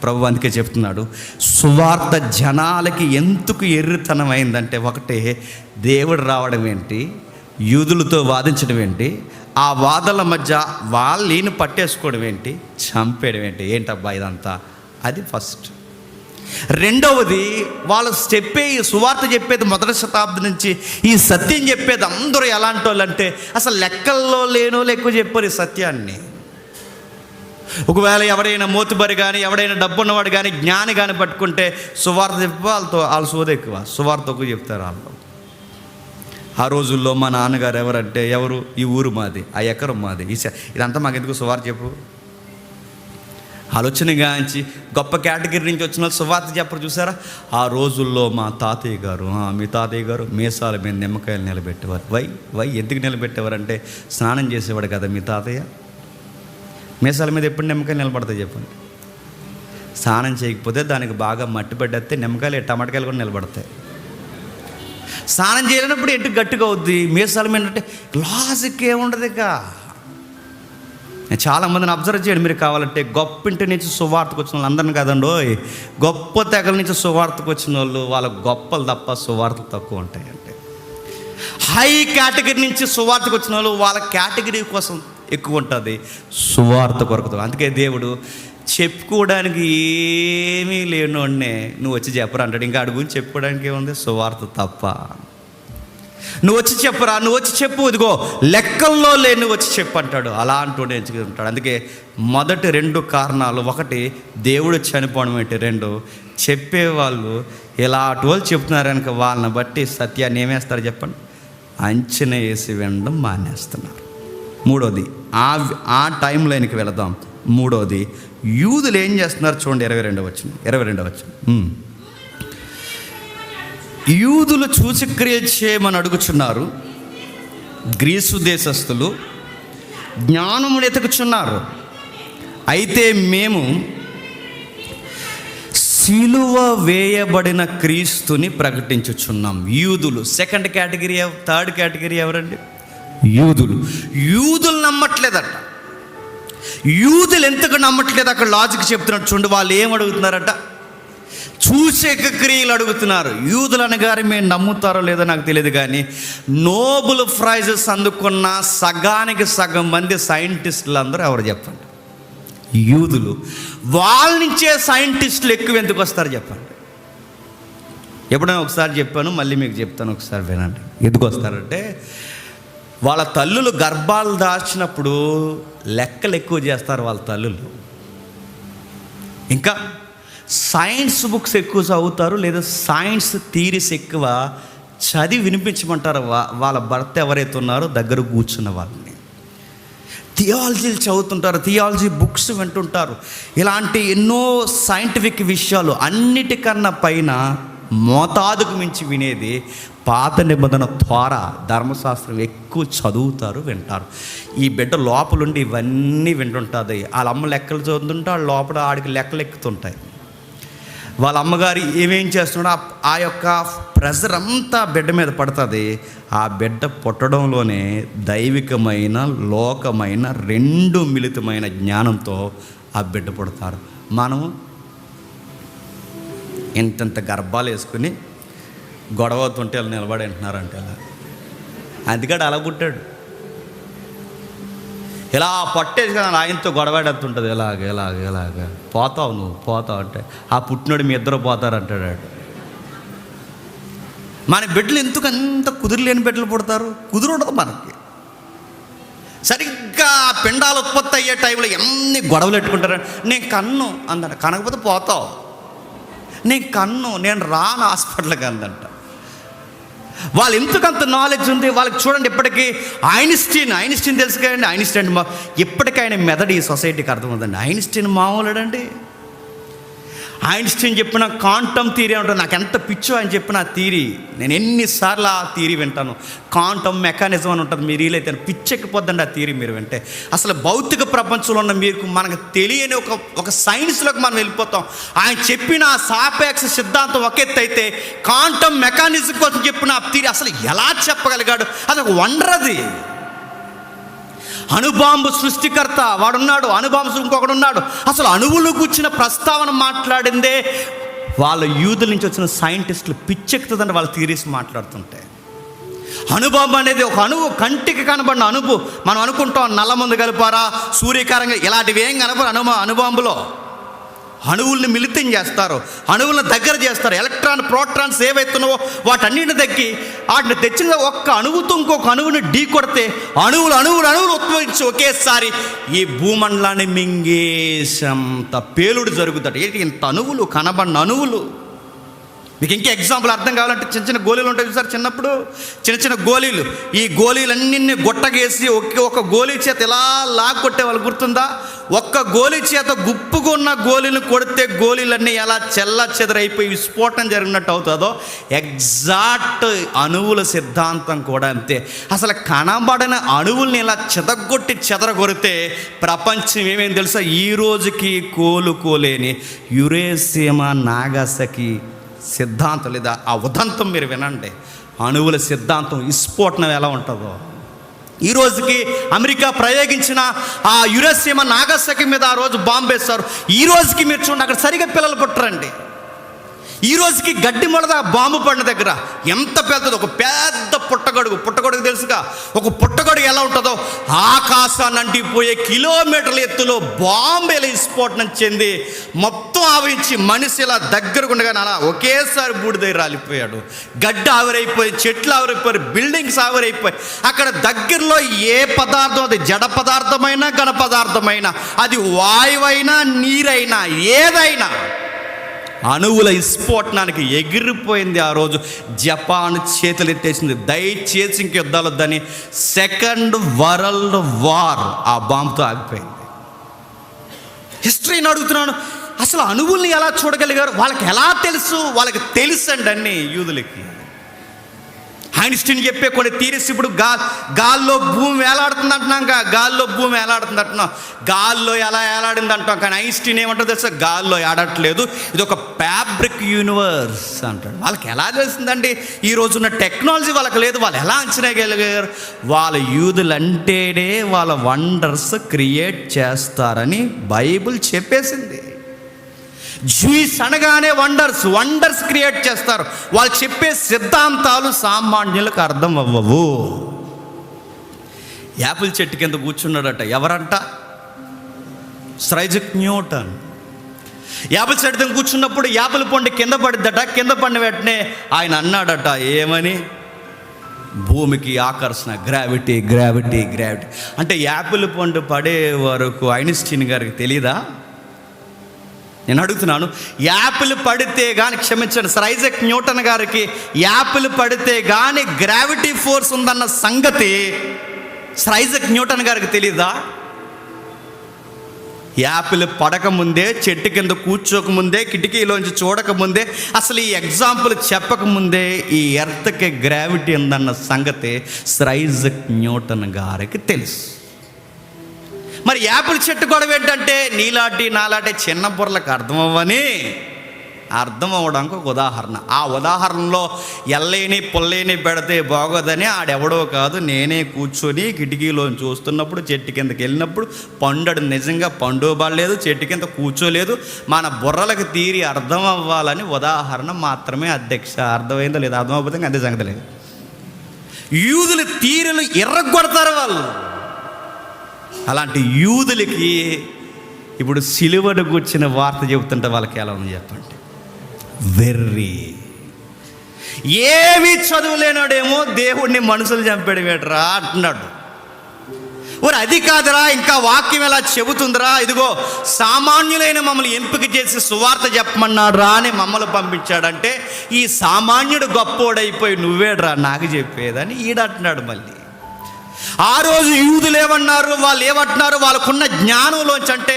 ప్రభు అందుకే చెప్తున్నాడు, సువార్త జనాలకి ఎందుకు ఎర్రితనం అయిందంటే, ఒకటే దేవుడు రావడం ఏంటి, యూదులతో వాదించడం ఏంటి, ఆ వాదనల మధ్య వాళ్ళని పట్టేసుకోవడం ఏంటి, చంపేయడం ఏంటబ్బా ఇదంతా, అది ఫస్ట్. రెండవది, వాళ్ళు సువార్త చెప్పేది మొదటి శతాబ్దం నుంచి ఈ సత్యం చెప్పేది అందరూ ఎలాంటి వాళ్ళు అంటే అసలు లెక్కల్లో లేనోళ్ళు ఎక్కువ చెప్పారు ఈ సత్యాన్ని. ఒకవేళ ఎవడైనా మోతుబరి కానీ, ఎవడైనా డబ్బున్నవాడు కానీ, జ్ఞాని కానీ పట్టుకుంటే సువార్త చెప్పి వాళ్ళ సోద ఎక్కువ, సువార్త ఎక్కువ చెప్తారు వాళ్ళు. ఆ రోజుల్లో మా నాన్నగారు ఎవరంటే, ఎవరు, ఈ ఊరు మాది, ఆ ఎకరం మాది, ఇదంతా మాకెందుకు సువార్త చెప్పు. ఆలోచన గాంచి గొప్ప కేటగిరీ నుంచి వచ్చిన వాళ్ళు సువార్త చెప్పరు చూసారా? ఆ రోజుల్లో మా తాతయ్య గారు, మీ తాతయ్య గారు మీసాల మీద నిమ్మకాయలు నిలబెట్టేవారు. వై ఎందుకు నిలబెట్టేవారంటే స్నానం చేసేవాడు కదా మీ తాతయ్య. మీసాల మీద ఎప్పుడు నిమ్మకాయలు నిలబడతాయి చెప్పండి? స్నానం చేయకపోతే దానికి బాగా మట్టి పడ్డేస్తే నిమ్మకాయలు టమాటకాయలు కూడా నిలబడతాయి. స్నానం చేయలేనప్పుడు ఎటు గట్టిగా అవుద్ది. మీసాల మీద అంటే లాజిక్ ఏముండదు. ఇక చాలామందిని అబ్జర్వ్ చేయండి మీరు కావాలంటే. గొప్ప ఇంటి నుంచి సువార్తకు వచ్చిన వాళ్ళు అందరిని కదండో, గొప్ప తెగల నుంచి సువార్తకు వచ్చిన వాళ్ళు వాళ్ళ గొప్పలు తప్ప సువార్తలు తక్కువ ఉంటాయి. అంటే హై కేటగిరీ నుంచి సువార్తకు వచ్చిన వాళ్ళు వాళ్ళ కేటగిరీ కోసం ఎక్కువ ఉంటుంది, సువార్త కొరకు. అందుకే దేవుడు చెప్పుకోవడానికి ఏమీ లేనోడ్నే నువ్వు వచ్చి చెప్పరా అంటాడు. ఇంకా అడుగు గురించి చెప్పుకోవడానికి ఏముంది? సువార్త తప్ప. నువ్వు వచ్చి చెప్పరా, నువ్వు వచ్చి చెప్పు, ఇదిగో లెక్కల్లో లే, నువ్వు వచ్చి చెప్పు అంటాడు. అలాంటి ఎంచుకుంటాడు. అందుకే మొదటి 2 కారణాలు, ఒకటి దేవుడు చనిపోవడం ఏంటి, 2 చెప్పేవాళ్ళు ఇలాంటి వాళ్ళు చెప్తున్నారు కనుక వాళ్ళని బట్టి సత్యాన్ని ఏమేస్తారు చెప్పండి, అంచనా వేసి వినడం మానేస్తున్నారు. మూడోది, ఆ టైంలోనికి వెళదాం. మూడోది, యూదులు ఏం చేస్తున్నారు చూడండి, 22వ వచనం. యూదులు సూచక్రియ చేయమని అడుగుచున్నారు, గ్రీసు దేశస్థులు జ్ఞానమును ఎతుకుచున్నారు. అయితే మేము సిలువ వేయబడిన క్రీస్తుని ప్రకటించుచున్నాం. యూదులు సెకండ్ కేటగిరీ. థర్డ్ కేటగిరీ ఎవరండి? యూదులు నమ్మట్లేదట. యూదులు ఎందుకు నమ్మట్లేదు అక్కడ లాజిక్ చెప్తున్నట్టు చూడండి. వాళ్ళు ఏం అడుగుతున్నారట? సూచక క్రియలు అడుగుతున్నారు. యూదులు అనగానే మేము నమ్ముతారో లేదో నాకు తెలియదు, కానీ నోబెల్ ప్రైజెస్ అందుకున్న సగానికి సగం మంది సైంటిస్టులు అందరూ ఎవరు చెప్పండి? యూదులు. వాళ్ళ నుంచే సైంటిస్టులు ఎక్కువ ఎందుకు వస్తారు చెప్పండి? ఎప్పుడైనా ఒకసారి చెప్పాను, మళ్ళీ మీకు చెప్తాను, ఒకసారి వినండి. ఎందుకు వస్తారంటే వాళ్ళ తల్లులు గర్భాలు దాచినప్పుడు లెక్కలు ఎక్కువ చేస్తారు వాళ్ళ తల్లులు. ఇంకా సైన్స్ బుక్స్ ఎక్కువ చదువుతారు, లేదా సైన్స్ థీరీస్ ఎక్కువ చదివి వినిపించమంటారు వాళ్ళ భర్త ఎవరైతే ఉన్నారో దగ్గర కూర్చున్న వాళ్ళని. థియాలజీలు చదువుతుంటారు, థియాలజీ బుక్స్ వింటుంటారు. ఇలాంటి ఎన్నో సైంటిఫిక్ విషయాలు అన్నిటికన్నా పైన మోతాదుకు మించి వినేది పాత నిబంధన త్వర ధర్మశాస్త్రం ఎక్కువ చదువుతారు, వింటారు. ఈ బిడ్డ లోపలుండి ఇవన్నీ వింటుంటుంది. వాళ్ళ అమ్మ లెక్కలు చదువుతుంటే వాళ్ళ లోపల ఆడికి లెక్కలు ఎక్కుతుంటాయి. వాళ్ళ అమ్మగారు ఏమేం చేస్తున్నాడో ఆ యొక్క ప్రెజర్ అంతా బిడ్డ మీద పడుతుంది. ఆ బిడ్డ పుట్టడంలోనే దైవికమైన లోకమైన రెండు మిళితమైన జ్ఞానంతో ఆ బిడ్డ పుడతారు. మనం ఇంతంత గర్భాలు వేసుకుని గొడవ అవుతుంటే వాళ్ళు నిలబడి అంటున్నారంటే అలా అందుకని అలా పుట్టాడు. ఇలా పట్టేసి కదా ఆయనతో గొడవడుతుంటుంది. ఇలాగ పోతావు, నువ్వు పోతావు అంటే ఆ పుట్టినోడు మీ ఇద్దరు పోతారంటాడు. మన బిడ్డలు ఎందుకు అంత కుదురులేని బిడ్డలు పుడతారు? కుదురు ఉండదు మనకి. సరిగ్గా పిండాలు ఉత్పత్తి అయ్యే టైంలో ఎన్ని గొడవలు పెట్టుకుంటారు. నేను కన్ను అందంట, కనకపోతే పోతావు. నేను రాను హాస్పిటల్కి అందంట. వాళ్ళు ఎందుకంత నాలెడ్జ్ ఉంది వాళ్ళకి. చూడండి, ఇప్పటికీ ఐన్స్టీన్ తెలుసు కదండి. ఐన్స్టీన్ ఇప్పటికైనా మెదడు ఈ సొసైటీకి అర్థమవుతుందండి. ఐన్స్టీన్ మామూలుడండి. ఐన్స్టీన్ చెప్పిన క్వాంటమ్ థియరీ ఉంటుంది. నాకు ఎంత పిచ్చో ఆయన చెప్పిన ఆ థియరీ, నేను ఎన్నిసార్లు ఆ థియరీ వింటాను. క్వాంటమ్ మెకానిజం అని ఉంటుంది. మీరు వీలైతే పిచ్చెక్కిపోద్దండి ఆ థియరీ మీరు వింటే. అసలు భౌతిక ప్రపంచంలో ఉన్న మీకు మనకు తెలియని ఒక సైన్స్లోకి మనం వెళ్ళిపోతాం. ఆయన చెప్పిన ఆ సాపేక్ష సిద్ధాంతం ఒక ఎత్తు అయితే, క్వాంటమ్ మెకానిజం కోసం చెప్పిన ఆ థియరీ అసలు ఎలా చెప్పగలిగాడు? అది ఒక వండర్. అది అణుబాంబు సృష్టికర్త వాడున్నాడు, అణుబాంబు ఇంకొకడు ఉన్నాడు. అసలు అణువులు కూర్చిన ప్రస్తావన మాట్లాడిందే వాళ్ళ యూదుల నుంచి వచ్చిన సైంటిస్టులు పిచ్చెక్కుతుందంటే వాళ్ళ థియరీస్ మాట్లాడుతుంటే. అణుబాంబు అనేది ఒక అణువు, కంటికి కనబడిన అణువు. మనం అనుకుంటాం నల్ల మందు కలిపారా, సూర్యకారంగా, ఇలాంటివి ఏం కనపడు అణుబాంబులో. అణువుల్ని మిళితం చేస్తారు, అణువులను దగ్గర చేస్తారు. ఎలక్ట్రాన్ ప్రోటాన్స్ ఏవైతున్నావో వాటన్నిటిని వాటిని తెచ్చిన ఒక్క అణువుతో ఇంకొక అణువుని ఢీ కొడితే అణువులు ఉద్భవించి ఒకేసారి ఈ భూమండలాన్ని మింగేసంత పేలుడు జరుగుతాడు. ఏంటి ఇంత అణువులు, కనబడిన అణువులు. మీకు ఇంకా ఎగ్జాంపుల్ అర్థం కావాలంటే చిన్న గోళీలు ఉంటాయి సార్. చిన్నప్పుడు చిన్న గోళీలు, ఈ గోళీలన్నీ గుట్టగేసి ఒక గోళీ చేత ఇలా లాక్కొట్టే వాళ్ళు గుర్తుందా? ఒక్క గోళీ చేత గుప్పుకున్న గోళీలు కొడితే గోళీలన్నీ ఎలా చెల్ల చెదరైపోయి విస్ఫోటనం జరిగినట్టు అవుతుందో, ఎగ్జాక్ట్ అణువుల సిద్ధాంతం కూడా అంతే. అసలు కనబడిన అణువుల్ని ఇలా చెదగొట్టి చెదరగొడితే ప్రపంచం ఏమేమి తెలుసా? ఈ రోజుకి కోలుకోలేని యురేషిమా నాగాసాకి సిద్ధాంతం లేదా ఆ ఉదంతం మీరు వినండి. అణువుల సిద్ధాంతం విస్ఫోటనం ఎలా ఉంటుందో. ఈ రోజుకి అమెరికా ప్రయోగించిన ఆ యురేషిమా నాగాసాకి మీద ఆ రోజు బాంబు వేస్తారు. ఈ రోజుకి మీరు చూడండి, అక్కడ సరిగా పిల్లలు పుట్టరండి. ఈ రోజుకి గడ్డి మొలద బాంబు పడిన దగ్గర ఎంత పెద్దది, ఒక పెద్ద పుట్టగొడుగు తెలుసుగా. ఒక పుట్టగొడుగు ఎలా ఉంటుందో ఆకాశాన్ని అంటిపోయే కిలోమీటర్ల ఎత్తులో బాంబు ఎలా విస్ఫోటనం చెంది మొత్తం ఆవరించి మనిషి ఇలా దగ్గరకు ఉండగానే అలా ఒకేసారి బూడిద రాలిపోయాడు. గడ్డి ఆవిరైపోయి, చెట్లు ఆవిరైపోయి, బిల్డింగ్స్ ఆవిరైపోయి. అక్కడ దగ్గరలో ఏ పదార్థం, అది జడ పదార్థమైనా ఘన పదార్థమైనా, అది వాయువైనా నీరైనా ఏదైనా అణువుల విస్ఫోటనానికి ఎగిరిపోయింది. ఆ రోజు జపాన్ చేతులు ఎత్తేసింది. దయచేసి ఇంక యుద్ధాలు వద్దని సెకండ్ వరల్డ్ వార్ ఆ బాంబుతో ఆగిపోయింది. హిస్టరీని అడుగుతున్నాను, అసలు అణువుల్ని ఎలా చూడగలిగారు? వాళ్ళకి ఎలా తెలుసు? వాళ్ళకి తెలుసండి అన్ని యూదులకి. ఐన్స్టీన్ చెప్పే కొన్ని థియరీస్. ఇప్పుడు గాల్లో భూమి వేలాడుతుంది అంటున్నాం, గాల్లో భూమి వేలాడుతుంది అంటున్నాం. గాల్లో ఎలా వేలాడింది అంటాం, కానీ ఐన్స్టీన్ ఏమంటారు తెలుసా? గాల్లో ఏడట్లేదు, ఇది ఒక ఫ్యాబ్రిక్ యూనివర్స్ అంటాడు. వాళ్ళకి ఎలా తెలిసిందండి? ఈ రోజున్న టెక్నాలజీ వాళ్ళకి లేదు. వాళ్ళు ఎలా అంచనా గలిగారు? వాళ్ళ యూదులు అంటేనే వాళ్ళ వండర్స్ క్రియేట్ చేస్తారని బైబిల్ చెప్పేసింది. జూయిస్ అనగానే వండర్స్ క్రియేట్ చేస్తారు. వాళ్ళు చెప్పే సిద్ధాంతాలు సామాన్యులకు అర్థం అవ్వవు. యాపిల్ చెట్టు కింద కూర్చున్నాడట. ఎవరంట? Isaac Newton. యాపిల్ చెట్టు కింద కూర్చున్నప్పుడు యాపిల్ పండు కింద పడిద్దట. కింద పడిన వెంటనే ఆయన అన్నాడట, ఏమని? భూమికి ఆకర్షణ, గ్రావిటీ. అంటే యాపిల్ పండు పడే వరకు ఐన్స్టీన్ గారికి తెలీదా? నేను అడుగుతున్నాను, యాపిల్ పడితే కానీ, క్షమించండి సర్ ఐజాక్ న్యూటన్ గారికి యాపిల్ పడితే కానీ గ్రావిటీ ఫోర్స్ ఉందన్న సంగతి సర్ ఐజాక్ న్యూటన్ గారికి తెలీదా? యాపిల్ పడకముందే, చెట్టు కింద కూర్చోకముందే, కిటికీలోంచి చూడకముందే, అసలు ఈ ఎగ్జాంపుల్ చెప్పకముందే ఈ ఎర్త్కి గ్రావిటీ ఉందన్న సంగతి సర్ ఐజాక్ న్యూటన్ గారికి తెలుసు. మరి యాపిల్ చెట్టు గొడవ ఏంటంటే నాలాంటి చిన్న బుర్రలకు అర్థం అవ్వడానికి ఒక ఉదాహరణ. ఆ ఉదాహరణలో ఎల్లేని పుల్లేని పెడితే బాగోదని ఆడెవడో కాదు, నేనే కూర్చొని కిటికీలో చూస్తున్నప్పుడు చెట్టు కిందకి వెళ్ళినప్పుడు పండు నిజంగా పండు పడలేదు, చెట్టు కింద కూర్చోలేదు. మన బుర్రలకు తీరి అర్థం అవ్వాలని ఉదాహరణ మాత్రమే అధ్యక్ష. అర్థమైందో లేదు, అర్థం అవ్వకపోతే అంతే సంగతి లేదు. యూదుల తీరులు ఎర్రగొడతారు వాళ్ళు. అలాంటి యూదులకి ఇప్పుడు సిలువను కూర్చిన వార్త చెబుతుంటే వాళ్ళకి ఎలా ఉంది చెప్పండి? వెర్రి. ఏమీ చదువులేనాడేమో దేవుడిని మనుషులు చంపాడు వేటరా అంటున్నాడు. మరి అది కాదురా, ఇంకా వాక్యం ఎలా చెబుతుందిరా, ఇదిగో సామాన్యులైన మమ్మల్ని ఎంపిక చేసి సువార్త చెప్పమన్నాడు రా అని మమ్మల్ని పంపించాడంటే ఈ సామాన్యుడు గొప్పోడైపోయి నువ్వేడ్రా నాకు చెప్పేదని ఈడంటున్నాడు. మళ్ళీ ఆ రోజు యూదులు ఏమన్నారు, వాళ్ళు ఏమంటున్నారు, వాళ్ళకున్న జ్ఞానంలోంచి, అంటే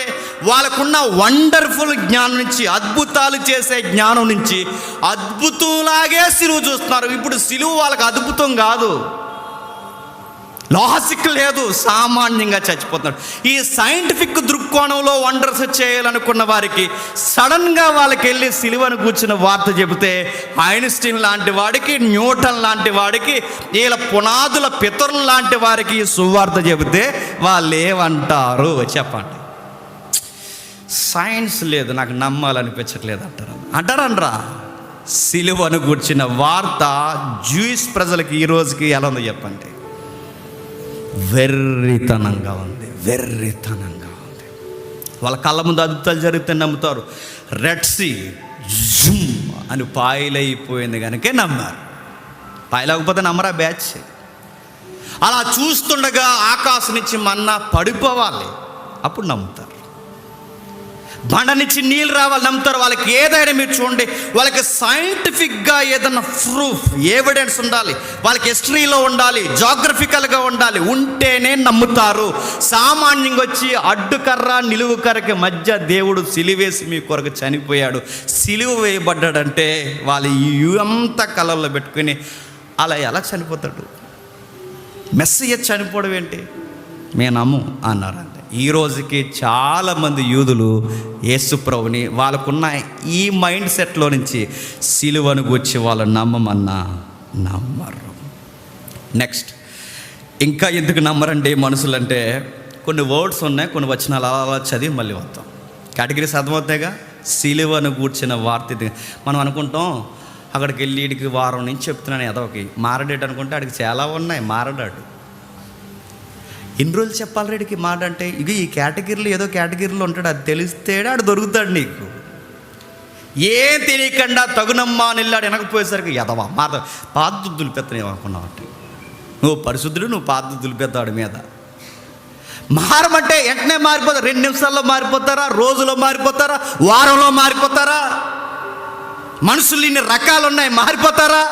వాళ్ళకున్న వండర్ఫుల్ జ్ఞానం నుంచి, అద్భుతాలు చేసే జ్ఞానం నుంచి అద్భుతంలాగే సిలువ చూస్తున్నారు. ఇప్పుడు సిలువ వాళ్ళకి అద్భుతం కాదు, లాజిక్ లేదు, సామాన్యంగా చచ్చిపోతున్నాడు. ఈ సైంటిఫిక్ దృక్కోణంలో వండర్స్ చేయాలనుకున్న వారికి సడన్గా వాళ్ళకి వెళ్ళి సిలువను కూర్చున్న వార్త చెబితే ఐన్స్టీన్ లాంటి వాడికి, న్యూటన్ లాంటి వాడికి, వీళ్ళ పునాదుల పితరులు లాంటి వారికి సువార్త చెబితే వాళ్ళు ఏమంటారు చెప్పండి? సైన్స్ లేదు, నాకు నమ్మాలనిపించట్లేదు అంటారనరా. సిలువను కూర్చిన వార్త జూయిష్ ప్రజలకి ఈ రోజుకి ఎలా ఉందో చెప్పండి? వెర్రితనంగా ఉంది. వాళ్ళ కళ్ళ ముందు అద్భుతాలు జరిగితే నమ్ముతారు. రెడ్ సీ జుమ్ అని పాయలైపోయింది కనుకే నమ్మారు. పాయలేకపోతే నమ్మరా బ్యాచ్. అలా చూస్తుండగా ఆకాశం నుంచి మన్నా పడిపోవాలి, అప్పుడు నమ్ముతారు. బండ నుంచి నీళ్ళు రావాలి, నమ్ముతారు. వాళ్ళకి ఏదైనా మీరు చూడండి, వాళ్ళకి సైంటిఫిక్గా ఏదైనా ప్రూఫ్, ఎవిడెన్స్ ఉండాలి, వాళ్ళకి హిస్టరీలో ఉండాలి, జాగ్రఫికల్గా ఉండాలి, ఉంటేనే నమ్ముతారు. సామాన్యంగా వచ్చి అడ్డుకర్ర నిలువు కర్రకి మధ్య దేవుడు సిలువేసి మీ కొరకు చనిపోయాడు, సిలువ వేయబడ్డాడంటే వాళ్ళు అంత కళల్లో పెట్టుకుని అలా ఎలా చనిపోతాడు? మెస్సయ్య చనిపోవడం ఏంటి? మేము నమ్ము అన్నారు. ఈ రోజుకి చాలామంది యూదులు యేసుప్రభుని వాళ్ళకున్న ఈ మైండ్ సెట్లో నుంచి సిలువను గూర్చి వాళ్ళు నమ్మరు. నెక్స్ట్, ఇంకా ఎందుకు నమ్మరండి మనుషులంటే కొన్ని వర్డ్స్ ఉన్నాయి, కొన్ని వచనాలు అలా చదివి మళ్ళీ వస్తాం. కేటగిరీస్ అర్థమవుతాయిగా. సిలువను గూర్చిన వార్త ఇది. మనం అనుకుంటాం అక్కడికి వెళ్ళి వీడికి వారం నుంచి చెప్తున్నాను ఎదవకి మారడేట్ అనుకుంటే ఆడికి చాలా ఉన్నాయి, మారడాడు. ఎన్ని రోజులు చెప్పాలి రెడ్డికి మాట అంటే? ఇక ఈ కేటగిరీలో ఏదో కేటగిరీలో ఉంటాడు, అది తెలిస్తే ఆడు దొరుకుతాడు నీకు. ఏం తెలియకుండా తగునమ్మా నిల్లాడు వెనకపోయేసరికి ఎదవా మాట పాత దులిపెత్తనేమో అనుకున్నావు. నువ్వు పరిశుద్ధుడు, నువ్వు పాత దులిపెత్తాడు మీద. మారమంటే వెంటనే మారిపోతారు. 2 నిమిషాల్లో మారిపోతారా? రోజులో మారిపోతారా? వారంలో మారిపోతారా? మనుషులు ఇన్ని రకాలు ఉన్నాయి, మారిపోతారా?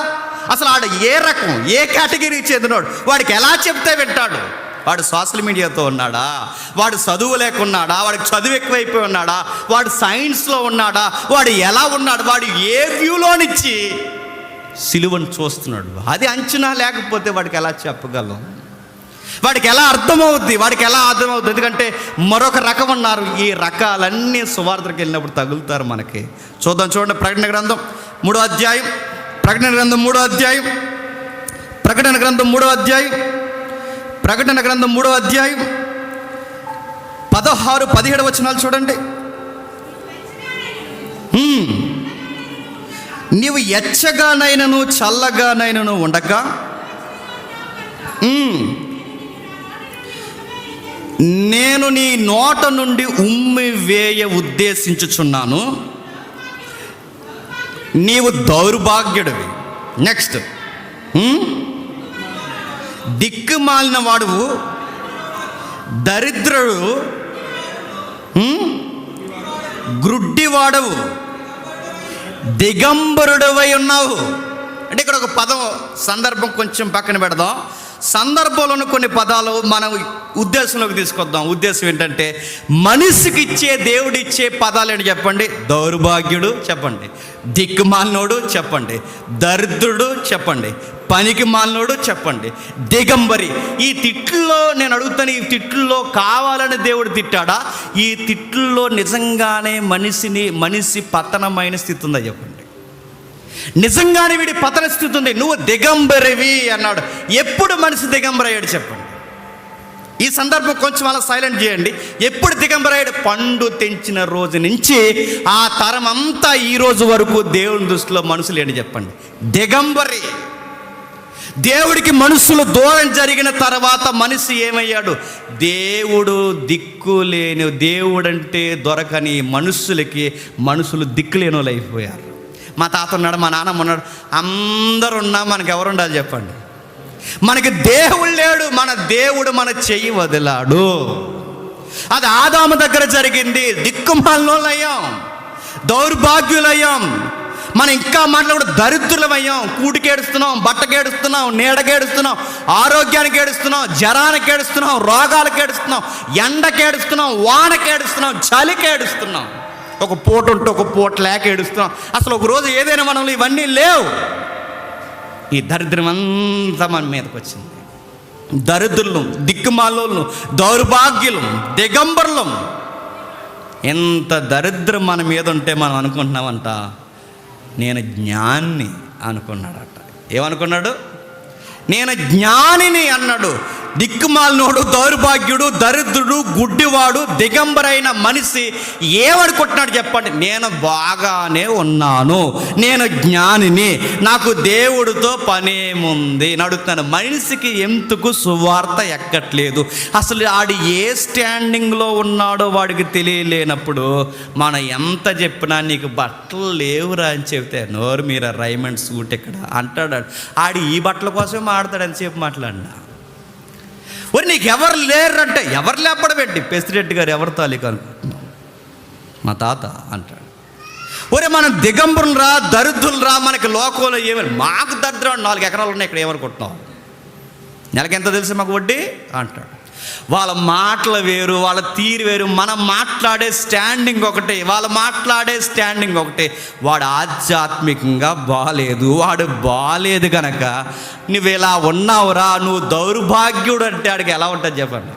అసలు ఆడు ఏ రకం, ఏ కేటగిరీకి చెందినవాడు? వాడికి ఎలా చెప్తే వింటాడు? వాడు సోషల్ మీడియాతో ఉన్నాడా? వాడు చదువు లేకున్నాడా? వాడికి చదువు ఎక్కువైపోయి ఉన్నాడా? వాడు సైన్స్లో ఉన్నాడా? వాడు ఎలా ఉన్నాడు? వాడు ఏ వ్యూలోనిచ్చి సిలువను చూస్తున్నాడు? అది అంచనా లేకపోతే వాడికి ఎలా చెప్పగలం? వాడికి ఎలా అర్థమవుద్ది? ఎందుకంటే మరొక రకం ఉన్నారు. ఈ రకాలన్నీ సువార్తకి వెళ్ళినప్పుడు తగులుతారు మనకి. చూడండి ప్రకటన గ్రంథం 3వ అధ్యాయం. ప్రకటన గ్రంథం 3వ అధ్యాయం. ప్రకటన గ్రంథం 3వ అధ్యాయం. 16-17 వచనాలు చూడండి. నీవు ఎచ్చగానైనను చల్లగానైనను ఉండక నేను నీ నోట నుండి ఉమ్మి వేయ ఉద్దేశించుచున్నాను, నీవు దౌర్భాగ్యుడివి. నెక్స్ట్, దిక్కుమాలిన వాడువు, దరిద్రుడు, గ్రుడ్డివాడవు, దిగంబరుడవై ఉన్నావు. అంటే ఇక్కడ ఒక పదం సందర్భం కొంచెం పక్కన పెడదాం. సందర్భంలోని కొన్ని పదాలు మనం ఉద్దేశంలోకి తీసుకొద్దాం. ఉద్దేశం ఏంటంటే, మనిషికి ఇచ్చే దేవుడిచ్చే పదాలు ఏంటి చెప్పండి? దౌర్భాగ్యుడు చెప్పండి, దిక్కుమాలినోడు చెప్పండి, దరిద్రుడు చెప్పండి, పనికి మాలినోడు చెప్పండి, దిగంబరి. ఈ తిట్లలో నేను అడుగుతాను, ఈ తిట్లలో కావాలని దేవుడు తిట్టాడా? ఈ తిట్లలో నిజంగానే మనిషి పతనమైన స్థితి ఉందా చెప్పండి? నిజంగానే వీడి పతన స్థితి ఉంది. నువ్వు దిగంబరివి అన్నాడు. ఎప్పుడు మనిషి దిగంబరయ్యాడు చెప్పండి? ఈ సందర్భం కొంచెం అలా సైలెంట్ చేయండి. ఎప్పుడు దిగంబరయ్యాడు? పండు తెంచిన రోజు నుంచి ఆ తరం అంతా ఈ రోజు వరకు దేవుని దృష్టిలో మనుషులు ఏంటి చెప్పండి? దిగంబరి. దేవుడికి మనుషులు దూరం జరిగిన తర్వాత మనిషి ఏమయ్యాడు? దేవుడు దిక్కులేని, దేవుడంటే దొరకని మనుషులు దిక్కులేని వాళ్ళు అయిపోయారు. మా తాత ఉన్నాడు, మా నాన్నమ్మ ఉన్నాడు, అందరు ఉన్నా మనకు ఎవరు ఉండాలి చెప్పండి? మనకి దేవుడు లేడు. మన దేవుడు మన చెయ్యి వదిలాడు. అది ఆదాము దగ్గర జరిగింది. దిక్కుమాలినోళ్ళయ్యాం, దౌర్భాగ్యులయ్యాం. మనం ఇంకా మాట్లాడు దరిద్రులమయ్యాం. కూటికేడుస్తున్నాం, బట్టకేడుస్తున్నాం, నీడకేడుస్తున్నాం, ఆరోగ్యానికి ఏడుస్తున్నాం, జ్వరానికి ఏడుస్తున్నాం, రోగాలకు ఏడుస్తున్నాం, ఎండకేడుస్తున్నాం, వానకేడుస్తున్నాం, చలికేడుస్తున్నాం. ఒక పూట ఉంటే ఒక పూట లేక ఏడుస్తున్నాం. అసలు ఒక రోజు ఏదైనా మనలో ఇవన్నీ లేవు. ఈ దరిద్రం అంతా మన మీదకి వచ్చింది. దరిద్రులం, దిక్కుమాలోళ్ళు, దౌర్భాగ్యులం, దిగంబరులం. ఎంత దరిద్రం మన మీద ఉంటే మనం అనుకుంటున్నామంట, నేను జ్ఞాని అనుకున్నాడట. ఏమనుకున్నాడు? నేను జ్ఞానిని అన్నాడు. దిక్కుమాలినోడు, దౌర్భాగ్యుడు, దరిద్రుడు, గుడ్డివాడు, దిగంబరైన మనిషి ఏమనుకుంటున్నాడు చెప్పండి? నేను బాగానే ఉన్నాను, నేను జ్ఞానిని, నాకు దేవుడితో పనేముంది నడుస్తున్నాను. మనిషికి ఎందుకు సువార్త ఎక్కట్లేదు? అసలు ఆడు ఏ స్టాండింగ్లో ఉన్నాడో వాడికి తెలియలేనప్పుడు మనం ఎంత చెప్పినా నీకు బట్టలు లేవురా అని చెబితే, నోరు మీరా రైమండ్ సూట్ ఇక్కడ అంటాడు. ఆడు ఈ బట్టల కోసమే మాడతాడు అని చెప్పి మాట్లాడినా. ఒరి నీకు ఎవరు లేరంటే, ఎవరు లేపడబెట్టి ప్రెసిడెంట్ గారు ఎవరు తాలూకా అనుకుంటున్నాం? మా తాత అంటాడు. ఒరే మనం దిగంబరులు రా, దరిద్రులు రా, మనకి లోకంలో ఏమని, మాకు దరిద్రం 4 ఎకరాలు ఉన్నాయి ఇక్కడ, ఏమనుకుంటున్నాం? నెలకి ఎంత తెలుసు మాకు వడ్డీ అంటాడు. వాళ్ళ మాటలు వేరు, వాళ్ళ తీరు వేరు. మనం మాట్లాడే స్టాండింగ్ ఒకటే, వాళ్ళు మాట్లాడే స్టాండింగ్ ఒకటే. వాడు ఆధ్యాత్మికంగా బాలేదు, వాడు బాలేదు కనుక నువ్వు ఇలా ఉన్నావురా, నువ్వు దౌర్భాగ్యుడు అంటే ఆడికి ఎలా ఉంటుంది చెప్పండి?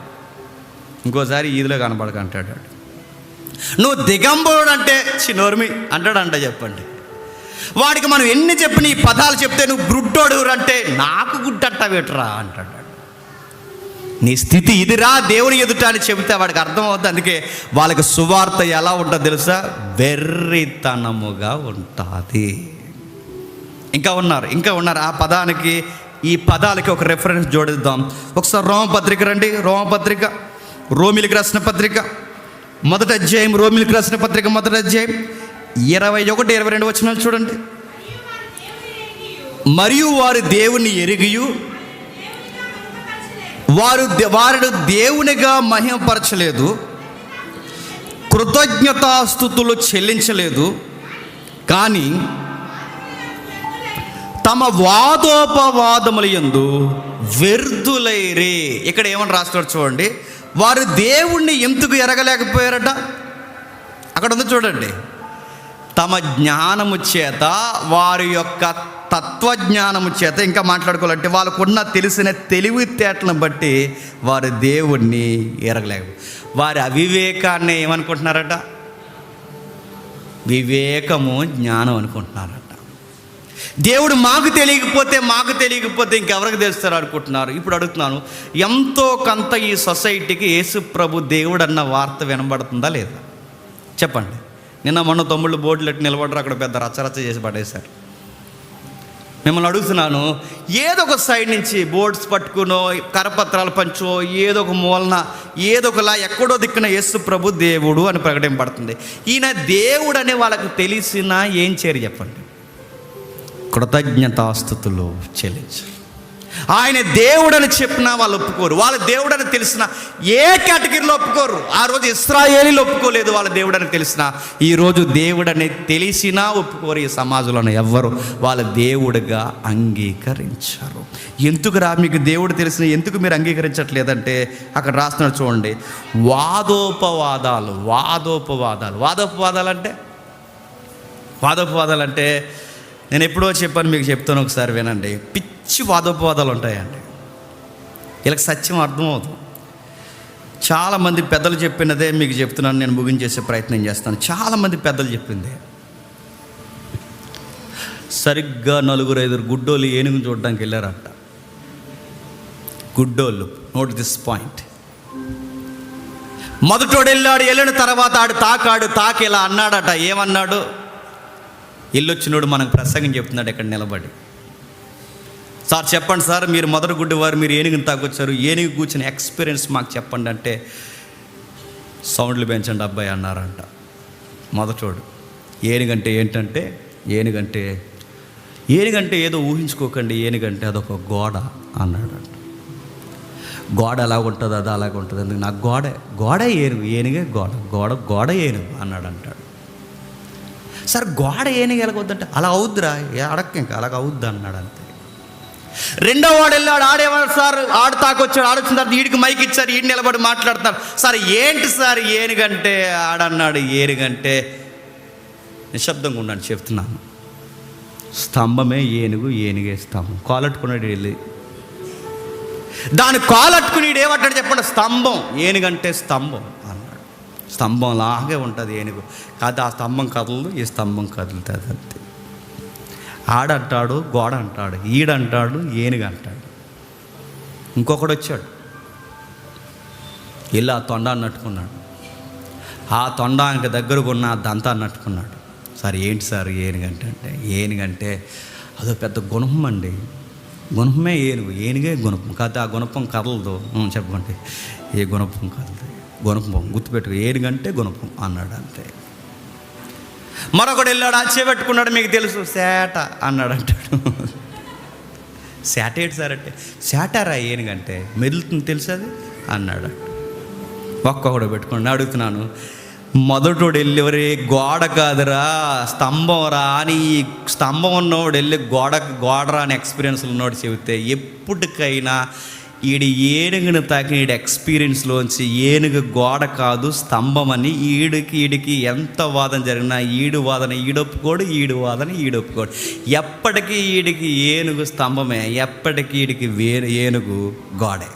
ఇంకోసారి ఈదిలో కనపడక అంటాడు. నువ్వు దిగంబరుడు అంటే చిన్నోర్మి అంటాడంట చెప్పండి. వాడికి మనం ఎన్ని చెప్పిన ఈ పదాలు చెప్తే, నువ్వు గుడ్డోడు అంటే నాకు గుడ్డట్ట వేటరా అంటాడు. నీ స్థితి ఇదిరా దేవుని ఎదుట అని చెబితే వాడికి అర్థం అవుతుంది. అందుకే వాళ్ళకి సువార్త ఎలా ఉంటుందో తెలుసా? వెర్రితనముగా ఉంటుంది. ఇంకా ఉన్నారు. ఆ పదానికి, ఈ పదాలకి ఒక రెఫరెన్స్ జోడిద్దాం. ఒకసారి రోమపత్రిక రండి. రోమిలికి రాసిన పత్రిక 1వ అధ్యాయం, రోమిలికి రాసిన పత్రిక 1వ అధ్యాయం 21-22 వచనాలు చూడండి. మరియు వారు దేవుని ఎరిగియు వారు దేవునిగా మహిమపరచలేదు, కృతజ్ఞతాస్తుతులు చెల్లించలేదు, కానీ తమ వాదోపవాదముల యందు వ్యర్థులైరే. ఇక్కడ ఏమని రాస్తాడు చూడండి. వారు దేవుణ్ణి ఎందుకు ఎరగలేకపోయారట? అక్కడ ఉంది చూడండి. తమ జ్ఞానము చేత, వారి యొక్క తత్వజ్ఞానము చేత, ఇంకా మాట్లాడుకోవాలంటే వాళ్ళకున్న తెలిసిన తెలివితేటలను బట్టి వారు దేవుణ్ణి ఎరగలేక, వారి అవివేకాన్ని ఏమనుకుంటున్నారట? వివేకము, జ్ఞానం అనుకుంటున్నారట. దేవుడు మాకు తెలియకపోతే ఇంకెవరికి తెలుస్తారు అనుకుంటున్నారు. ఇప్పుడు అడుగుతున్నాను, ఎంతో కొంత ఈ సొసైటీకి యేసు ప్రభు దేవుడు అన్న వార్త వినబడుతుందా లేదా చెప్పండి? నిన్న మొన్న తమ్ముళ్ళు బోర్డులు ఎట్టి నిలబడరు, అక్కడ పెద్ద రచ్చరచ్చ చేసి పడేశారు. మిమ్మల్ని అడుగుతున్నాను, ఏదో ఒక సైడ్ నుంచి బోర్డ్స్ పట్టుకునో, కరపత్రాలు పంచో, ఏదో ఒక మూలన, ఏదో ఒకలా ఎక్కడో దిక్కున యేసు ప్రభు దేవుడు అని ప్రకటింపబడుతుంది. ఈయన దేవుడు అని వాళ్ళకి తెలిసినా ఏం చేయరు చెప్పండి? కృతజ్ఞతాస్తుతులు చెల్లించు. ఆయన దేవుడని చెప్పినా వాళ్ళు ఒప్పుకోరు. వాళ్ళ దేవుడని తెలిసిన ఏ కేటగిరీలో ఒప్పుకోరు. ఆ రోజు ఇశ్రాయేలీలు ఒప్పుకోలేదు వాళ్ళ దేవుడని తెలిసిన. ఈరోజు దేవుడని తెలిసినా ఒప్పుకోరు. ఈ సమాజంలో ఎవ్వరు వాళ్ళ దేవుడిగా అంగీకరించరు. ఎందుకురా మీకు దేవుడు తెలిసిన ఎందుకు మీరు అంగీకరించట్లేదంటే అక్కడ రాస్తున్నాడు చూడండి, వాదోపవాదాలు అంటే నేను ఎప్పుడో చెప్పాను, మీకు చెప్తాను ఒకసారి వినండి. పిచ్చి వాదోపవాదాలు ఉంటాయండి. వీళ్ళకి సత్యం అర్థమవుతుంది. చాలామంది పెద్దలు చెప్పినదే మీకు చెప్తున్నాను, నేను ముగించేసే ప్రయత్నం చేస్తాను. చాలామంది పెద్దలు చెప్పింది సరిగ్గా 4-5 గుడ్డోళ్ళు ఏనుగు చూడడానికి వెళ్ళారంట. గుడ్డోళ్ళు, నోట్ దిస్ పాయింట్. మొదటోడు వెళ్ళిన తర్వాత తాకి ఇలా అన్నాడట. ఏమన్నాడు? ఇల్లొచ్చినోడు మనకు ప్రసంగం చెప్తున్నాడు ఇక్కడ నిలబడి. సార్ చెప్పండి సార్, మీరు మొదటి గుడ్డి వారు, మీరు ఏనుగుని తాకొచ్చారు, ఏనుగు కూర్చుని ఎక్స్పీరియన్స్ మాకు చెప్పండి అంటే సౌండ్లు పెంచండి అబ్బాయి అన్నారంట. మొదటోడు ఏనుగంటే ఏంటంటే ఏనుగంటే ఏదో ఊహించుకోకండి, ఏనుగంటే అదొక గోడ అన్నాడంట. గోడ ఎలా ఉంటుంది, అది అలాగ ఉంటుంది. ఎందుకు నాకు గోడ ఏనుగే గోడ ఏనుగు అన్నాడు అంటాడు. సార్ గోడ ఏనుగు ఎలాగొద్దంటే అలా అవుద్దిరా, అడక్క ఇంకా అలాగ అవుద్ది అన్నాడు అంతే. రెండో వాడు వెళ్ళాడు, ఆడేవాడు సార్, తాకొచ్చాడు, ఆడొచ్చిన తర్వాత వీడికి మైక్ ఇచ్చారు, వీడిని నిలబడి మాట్లాడుతున్నారు. సార్ ఏంటి సార్ ఏనుగంటే? ఆడన్నాడు ఏనుగంటే, నిశ్శబ్దంగా ఉండండి చెప్తున్నాను, స్తంభమే ఏనుగు, ఏనుగే స్తంభం. కాలట్టుకున్నాడు వెళ్ళి, దాని కాలట్టుకుని ఏమంటాడు చెప్పండి? స్తంభం. ఏనుగంటే స్తంభం అన్నాడు. స్తంభం లాగే ఉంటుంది ఏనుగు, కాదు ఆ స్తంభం కదలదు, ఈ స్తంభం కదులుతుంది అంతే. ఆడంటాడు గోడ అంటాడు, ఈడంటాడు ఏనుగు అంటాడు. ఇంకొకడు వచ్చాడు, వెళ్ళి ఆ తొండాన్ని నట్టుకున్నాడు. ఆ తొండానికి దగ్గరకు ఉన్న దంతాన్ని నట్టుకున్నాడు. సార్ ఏంటి సార్ ఏనుగంటే అదో పెద్ద గుణపం అండి. గుణపమే ఏనుగే గుణపం, కాదు ఆ గుణపం కదలదు. చెప్పండి, ఏ గుణపం కదలదు, గుణపం గుర్తుపెట్టుకో, ఏనుగంటే గుణపం అన్నాడు అంతే. మరొకడు వెళ్ళాడు, చేపెట్టుకున్నాడు, మీకు తెలుసు సేట అన్నాడు అంటాడు. సేట ఏంటి సార్ అంటే, సేటారా ఏనుగంటే మెదులుతుంది తెలుసు అది అన్నాడు. ఒక్కొక్కడు పెట్టుకుని అడుగుతున్నాను, మొదటోడు వెళ్ళి గోడ కాదురా స్తంభం రా అని, ఈ స్తంభం ఉన్నవాడు వెళ్ళి గోడరా అని ఎక్స్పీరియన్స్ ఉన్నవాడు చెబితే ఎప్పటికైనా ఈడి ఏనుగును తాకిన ఈడి ఎక్స్పీరియన్స్లోంచి ఏనుగు గోడ కాదు స్తంభం అని ఈడికి ఎంత వాదన జరిగినా ఈడు వాదన ఈడొప్పుకోడు, ఈడు వాదన ఈడొప్పుకోడు. ఎప్పటికీ ఈడికి ఏనుగు స్తంభమే, ఎప్పటికీ ఈడికి ఏనుగు గోడే.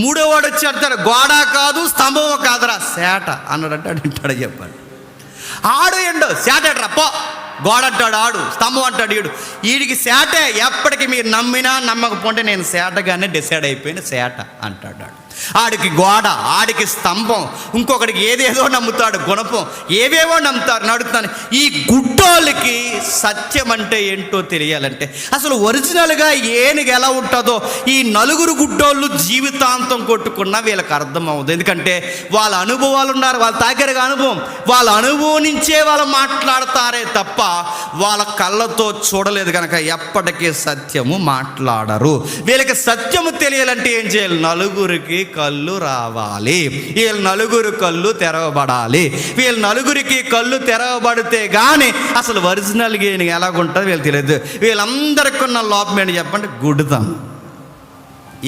మూడో వాడు వచ్చి అంటారు, గోడ కాదు స్తంభం కాదురా సేట అన్నాడంటే అంటాడు. చెప్పాడు ఆడు ఎండో సేటరా పో, గోడ అంటాడు ఆడు, స్తంభం అంటాడు ఈడు. వీడికి సేటే, ఎప్పటికీ మీరు నమ్మినా నమ్మకపోతే నేను సేటగానే డిసైడ్ అయిపోయిన సేట అంటాడు. ఆడికి గోడ, ఆడికి స్తంభం, ఇంకొకడికి ఏదేదో నమ్ముతాడు, గుణపం, ఏవేవో నమ్ముతారు. నడుపుతాను. ఈ గుడ్డోళ్ళకి సత్యం అంటే ఏంటో తెలియాలంటే అసలు ఒరిజినల్గా ఏనుగు ఎలా ఉంటుందో ఈ 4 గుడ్డోళ్ళు జీవితాంతం కొట్టుకున్నా వీళ్ళకి అర్థం అవ్వదు. ఎందుకంటే వాళ్ళ అనుభవాలు ఉన్నారు, వాళ్ళ తాకిరగా అనుభవం, వాళ్ళ అనుభవం నుంచే వాళ్ళు మాట్లాడతారే తప్ప వాళ్ళ కళ్ళతో చూడలేదు కనుక ఎప్పటికీ సత్యము మాట్లాడరు. వీళ్ళకి సత్యము తెలియాలంటే ఏం చేయాలి? 4 కళ్ళు రావాలి, వీళ్ళ 4 కళ్ళు తెరవబడాలి. వీళ్ళ 4 కళ్ళు తెరవబడితే కానీ అసలు ఒరిజినల్గా ఎలాగుంటుంది వీళ్ళు తెలియదు. వీళ్ళందరికీ ఉన్న లోపం ఏంటి చెప్పండి? గుడ్డుతనం.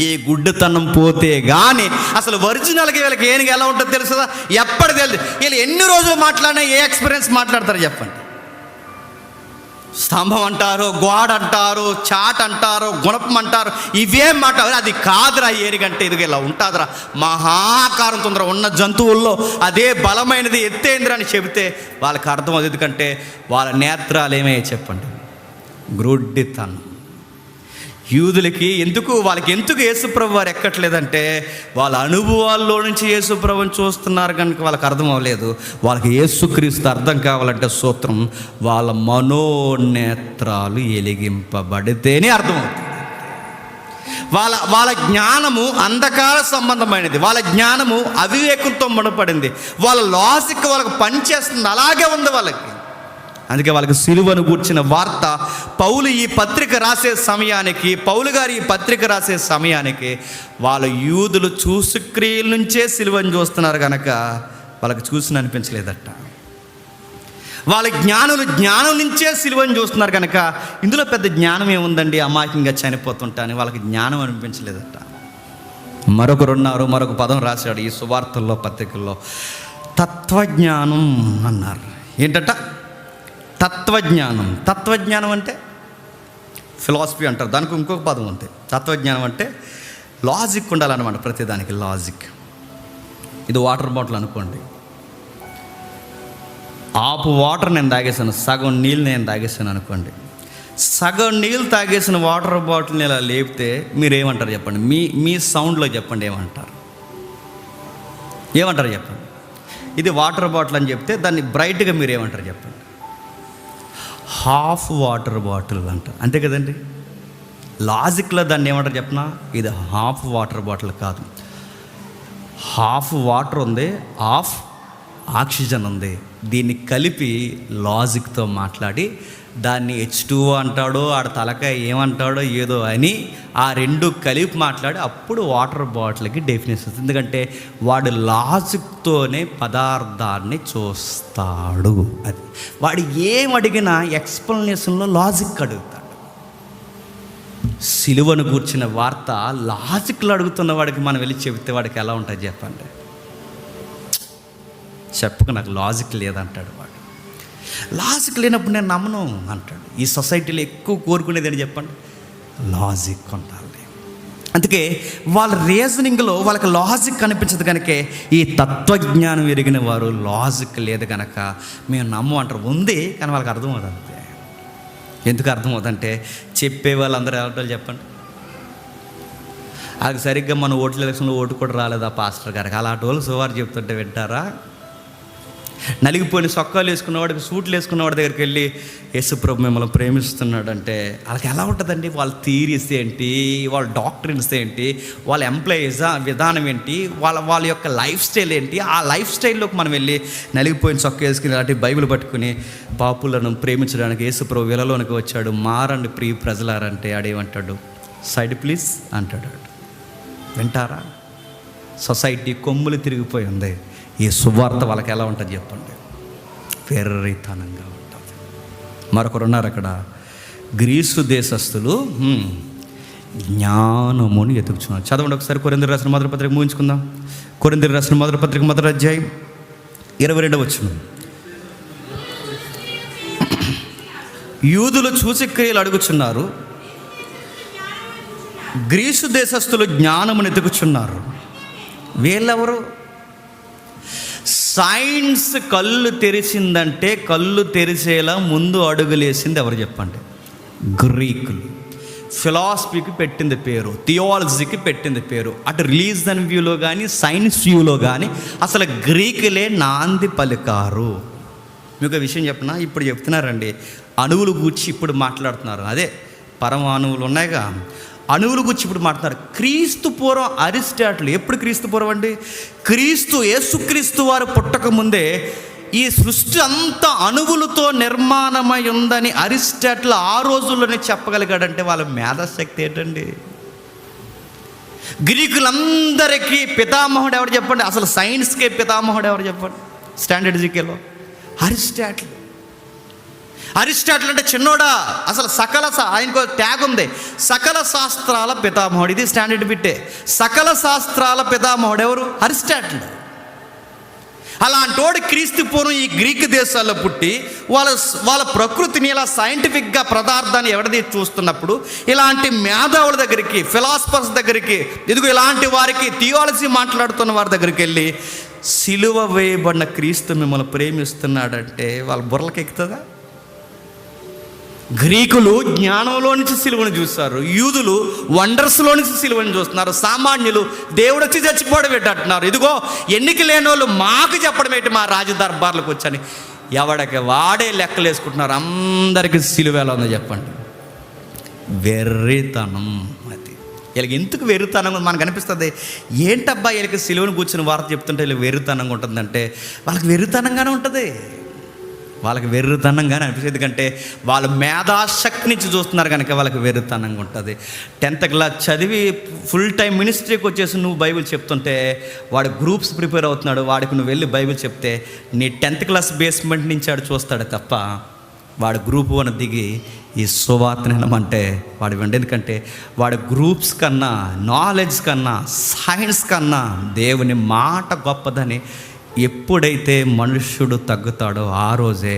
ఈ గుడ్డుతనం పోతే కానీ అసలు ఒరిజినల్గా వీళ్ళకి ఏనుగు ఎలా ఉంటుందో తెలుస్తుందా? ఎప్పటి తెలియదు. వీళ్ళు ఎన్ని రోజులు మాట్లాడినా ఏ ఎక్స్పీరియన్స్ మాట్లాడతారు చెప్పండి? స్తంభం అంటారు, గోడ అంటారు, చాట్ అంటారు, గుణపం అంటారు, ఇవేం మాట. అది కాదురా ఏనుగంటే ఇదిగో ఇలా ఉంటుందిరా, మహాకారం తొందర ఉన్న జంతువుల్లో అదే బలమైనది ఎత్తేంద్ర అని చెబితే వాళ్ళకి అర్థం అవుతుంది. ఎందుకంటే వాళ్ళ నేత్రాలు ఏమయ్యాయి చెప్పండి? గ్రుడ్డితనం. యూదులకి వాళ్ళకి ఎందుకు యేసుప్రభు వారు ఎక్కట్లేదంటే వాళ్ళ అనుభవాల్లో నుంచి యేసుప్రభుని చూస్తున్నారు కనుక వాళ్ళకి అర్థం అవ్వలేదు. వాళ్ళకి యేసుక్రీస్తు అర్థం కావాలంటే సూత్రం, వాళ్ళ మనోనేత్రాలు ఎలిగింపబడితేనే అర్థమవుతుంది. వాళ్ళ జ్ఞానము అంధకార సంబంధమైనది, వాళ్ళ జ్ఞానము అవివేకంతో ముడిపడింది, వాళ్ళ లాజిక్ వాళ్ళకి పనిచేస్తుంది, అలాగే ఉంది వాళ్ళకి. అందుకే వాళ్ళకి సిలువను గూర్చిన వార్త పౌలు ఈ పత్రిక రాసే సమయానికి, పౌలు గారు ఈ పత్రిక రాసే సమయానికి వాళ్ళ యూదులు చూసు క్రియల నుంచే సిలువను చూస్తున్నారు కనుక వాళ్ళకి చూసిన అనిపించలేదట. వాళ్ళ జ్ఞానం నుంచే సిలువను చూస్తున్నారు కనుక ఇందులో పెద్ద జ్ఞానం ఏముందండి, అమాయకంగా చనిపోతుంటా అని వాళ్ళకి జ్ఞానం అనిపించలేదట. మరొకరున్నారు, మరొక పదం రాశాడు ఈ సువార్తల్లో పత్రికల్లో, తత్వజ్ఞానం అన్నారు. ఏంటట? తత్వజ్ఞానం. తత్వజ్ఞానం అంటే ఫిలాసఫీ అంటారు, దానికి ఇంకొక పదం ఉంది. తత్వజ్ఞానం అంటే లాజిక్ ఉండాలన్నమాట, ప్రతిదానికి లాజిక్. ఇది వాటర్ బాటిల్ అనుకోండి, ఆపు వాటర్ నేను తాగేసాను, సగం నీళ్ళు నేను తాగేసాను అనుకోండి. సగం నీళ్ళు తాగేసిన వాటర్ బాటిల్ని ఇలా లేపితే మీరు ఏమంటారు చెప్పండి? మీ సౌండ్లో చెప్పండి, ఏమంటారు చెప్పండి? ఇది వాటర్ బాటిల్ అని చెప్తే దాన్ని బ్రైట్గా మీరు ఏమంటారు చెప్పండి? హాఫ్ వాటర్ బాటిల్ అంటారు, అంతే కదండి. లాజిక్లో దాన్ని ఏమంటారు చెప్పనా? ఇది హాఫ్ వాటర్ బాటిల్ కాదు, హాఫ్ వాటర్ ఉంది, హాఫ్ ఆక్సిజన్ ఉంది. దీన్ని కలిపి లాజిక్తో మాట్లాడి దాన్ని H2O అంటాడో, ఆడ తలకాయ ఏమంటాడో ఏదో అని ఆ రెండు కలిపి మాట్లాడి అప్పుడు వాటర్ బాటిల్కి డెఫినేషన్ వస్తుంది. ఎందుకంటే వాడు లాజిక్తోనే పదార్థాన్ని చూస్తాడు. అది వాడు ఏం అడిగినా ఎక్స్ప్లెనేషన్లో లాజిక్ అడుగుతాడు. సిలువను కూర్చిన వార్త లాజిక్లో అడుగుతున్న వాడికి మనం వెళ్ళి చెబితే వాడికి ఎలా ఉంటుంది చెప్పండి? చెప్పకు, నాకు లాజిక్ లేదంటాడు వాడు. లాజిక్ లేనప్పుడు నేను నమ్మను అంటాడు. ఈ సొసైటీలో ఎక్కువ కోరుకునేది అని చెప్పండి, లాజిక్ ఉండాలి. అందుకే వాళ్ళ రీజనింగ్లో వాళ్ళకి లాజిక్ కనిపించదు కనుకే ఈ తత్వజ్ఞానం ఎరిగిన వారు లాజిక్ లేదు కనుక మేము నమ్ము అంటారు. ఉంది కానీ వాళ్ళకి అర్థమవుతుంది. అంతే. ఎందుకు అర్థమవుతుందంటే చెప్పే వాళ్ళందరూ ఎవరు చెప్పండి? అది సరిగ్గా మన ఓట్ల ఎలక్షన్లో ఓటు కూడా రాలేదా పాస్టర్ గారికి, అలాంటి వాళ్ళు సువారు చెప్తుంటే వింటారా? నలిగిపోయిన సొక్కాలు వేసుకున్నవాడికి, సూట్లు వేసుకున్నవాడి దగ్గరికి వెళ్ళి యేసుప్రభు మిమ్మల్ని ప్రేమిస్తున్నాడు అంటే వాళ్ళకి ఎలా ఉంటుందండి? వాళ్ళ థియరీస్ ఏంటి, వాళ్ళ డాక్టరీన్స్ ఏంటి, వాళ్ళ ఎంప్లాయీస్ విధానం ఏంటి, వాళ్ళ యొక్క లైఫ్ స్టైల్ ఏంటి, ఆ లైఫ్ స్టైల్లోకి మనం వెళ్ళి నలిగిపోయిన సొక్క వేసుకుని అలాంటి బైబిల్ పట్టుకుని పాపులను ప్రేమించడానికి యేసుప్రభు వెలలోనికి వచ్చాడు, మారండి ప్రియ ప్రజలారంటే ఆడేమంటాడు? సైడ్ ప్లీజ్ అంటాడు. వింటారా? సొసైటీ కొమ్ములు తిరిగిపోయి ఉంది. ఈ సువార్త వాళ్ళకి ఎలా ఉంటుంది చెప్పండి? వెర్రితనంగా ఉంటుంది. మరొకరు ఉన్నారు అక్కడ, గ్రీసు దేశస్థులు జ్ఞానముని ఎదుగుచున్నారు. చదవండి ఒకసారి కొరింథీయులకు రాసిన మొదటి పత్రిక ముగించుకుందాం. కొరింథీయులకు రాసిన మొదటి పత్రిక మొదటి అధ్యాయం 22వ వచనం. యూదులు సూచక్రియలు అడుగుచున్నారు, గ్రీసు దేశస్థులు జ్ఞానమును ఎదుగుచున్నారు. వీళ్ళెవరు? సైన్స్ కళ్ళు తెరిచిందంటే కళ్ళు తెరిచేలా ముందు అడుగులేసింది ఎవరు చెప్పండి? గ్రీకులు. ఫిలాసఫీకి పెట్టింది పేరు, థియాలజీకి పెట్టింది పేరు. అటు రిలీజన్ వ్యూలో కానీ సైన్స్ వ్యూలో కానీ అసలు గ్రీకులే నాంది పలికారు. మీకు విషయం చెప్పనా? ఇప్పుడు చెప్తున్నారండి, అణువులు గూర్చి ఇప్పుడు మాట్లాడుతున్నారు. అదే పరమాణువులు ఉన్నాయిగా, అణువులు గురించి ఇప్పుడు మాట్లాడుతున్నారు. క్రీస్తు పూర్వం అరిస్టాటిల్, ఎప్పుడు క్రీస్తు పూర్వం అండి? యేసుక్రీస్తు వారు పుట్టక ముందే ఈ సృష్టి అంతా అణువులతో నిర్మాణమై ఉందని అరిస్టాటిల్ ఆ రోజుల్లోనే చెప్పగలిగాడంటే వాళ్ళ మేధాశక్తి ఏంటండి? గ్రీకులందరికీ పితామహుడు ఎవరు చెప్పండి? అసలు సైన్స్కే పితామహుడు ఎవరు చెప్పండి? Standard జీకేలో Aristotle. అరిస్టాటిల్ అంటే చిన్నోడా? అసలు ఆయనకు ట్యాగ్ ఉంది, సకల శాస్త్రాల పితామహుడు. ఇది స్టాండర్డ్ బిట్టే. సకల శాస్త్రాల పితామహుడు ఎవరు? అరిస్టాటిల్. అలాంటోడు క్రీస్తు పూర్వం ఈ గ్రీకు దేశాల్లో పుట్టి వాళ్ళ ప్రకృతిని ఇలా సైంటిఫిక్గా పదార్థాన్ని ఎవరిది చూస్తున్నప్పుడు ఇలాంటి మేధావుల దగ్గరికి, ఫిలాసఫర్స్ దగ్గరికి, ఇదిగో ఇలాంటి వారికి, థియాలజీ మాట్లాడుతున్న వారి దగ్గరికి వెళ్ళి సిలువ వేయబడిన క్రీస్తు మిమ్మల్ని ప్రేమిస్తున్నాడంటే వాళ్ళ బుర్రలకి ఎక్కుతుందా? గ్రీకులు జ్ఞానంలో నుంచి సిలువను చూస్తారు, యూదులు వండర్స్లో నుంచి సిలువను చూస్తున్నారు, సామాన్యులు దేవుడు వచ్చి చచ్చిపోవడం ఏంటంటున్నారు. ఇదిగో ఎన్నిక లేని వాళ్ళు మాకు చెప్పడం ఏంటి మా రాజదర్బార్లకు వచ్చని ఎవడికి వాడే లెక్కలు వేసుకుంటున్నారు. అందరికీ సిలువ ఎలా ఉందో చెప్పండి? వెర్రితనం. అది వీళ్ళకి ఎందుకు వెర్రితనం మనకు అనిపిస్తుంది? ఏంటబ్బా వీళ్ళకి సిలువను కూర్చుని వార్త చెప్తుంటే వీళ్ళు వెర్రితనంగా ఉంటుందంటే వాళ్ళకి వెర్రితనంగానే ఉంటుంది. వాళ్ళకి వెర్రితనంగానే అనిపిస్తుంది. ఎందుకంటే వాళ్ళు మేధాశక్తి నుంచి చూస్తున్నారు కనుక వాళ్ళకి వెర్రితనంగా ఉంటుంది. 10th క్లాస్ చదివి ఫుల్ టైం మినిస్ట్రీకి వచ్చేసి నువ్వు బైబిల్ చెప్తుంటే వాడు గ్రూప్స్ ప్రిపేర్ అవుతున్నాడు, వాడికి నువ్వు వెళ్ళి బైబిల్ చెప్తే నీ 10th క్లాస్ బేస్మెంట్ నుంచి వాడు చూస్తాడు తప్ప వాడు గ్రూప్ 1 దిగి ఈ సువార్తను వినమంటే వాడు వినడు. ఎందుకంటే వాడు గ్రూప్స్ కన్నా, నాలెడ్జ్ కన్నా, సైన్స్ కన్నా దేవుని మాట గొప్పదని ఎప్పుడైతే మనుష్యుడు తగ్గుతాడో ఆ రోజే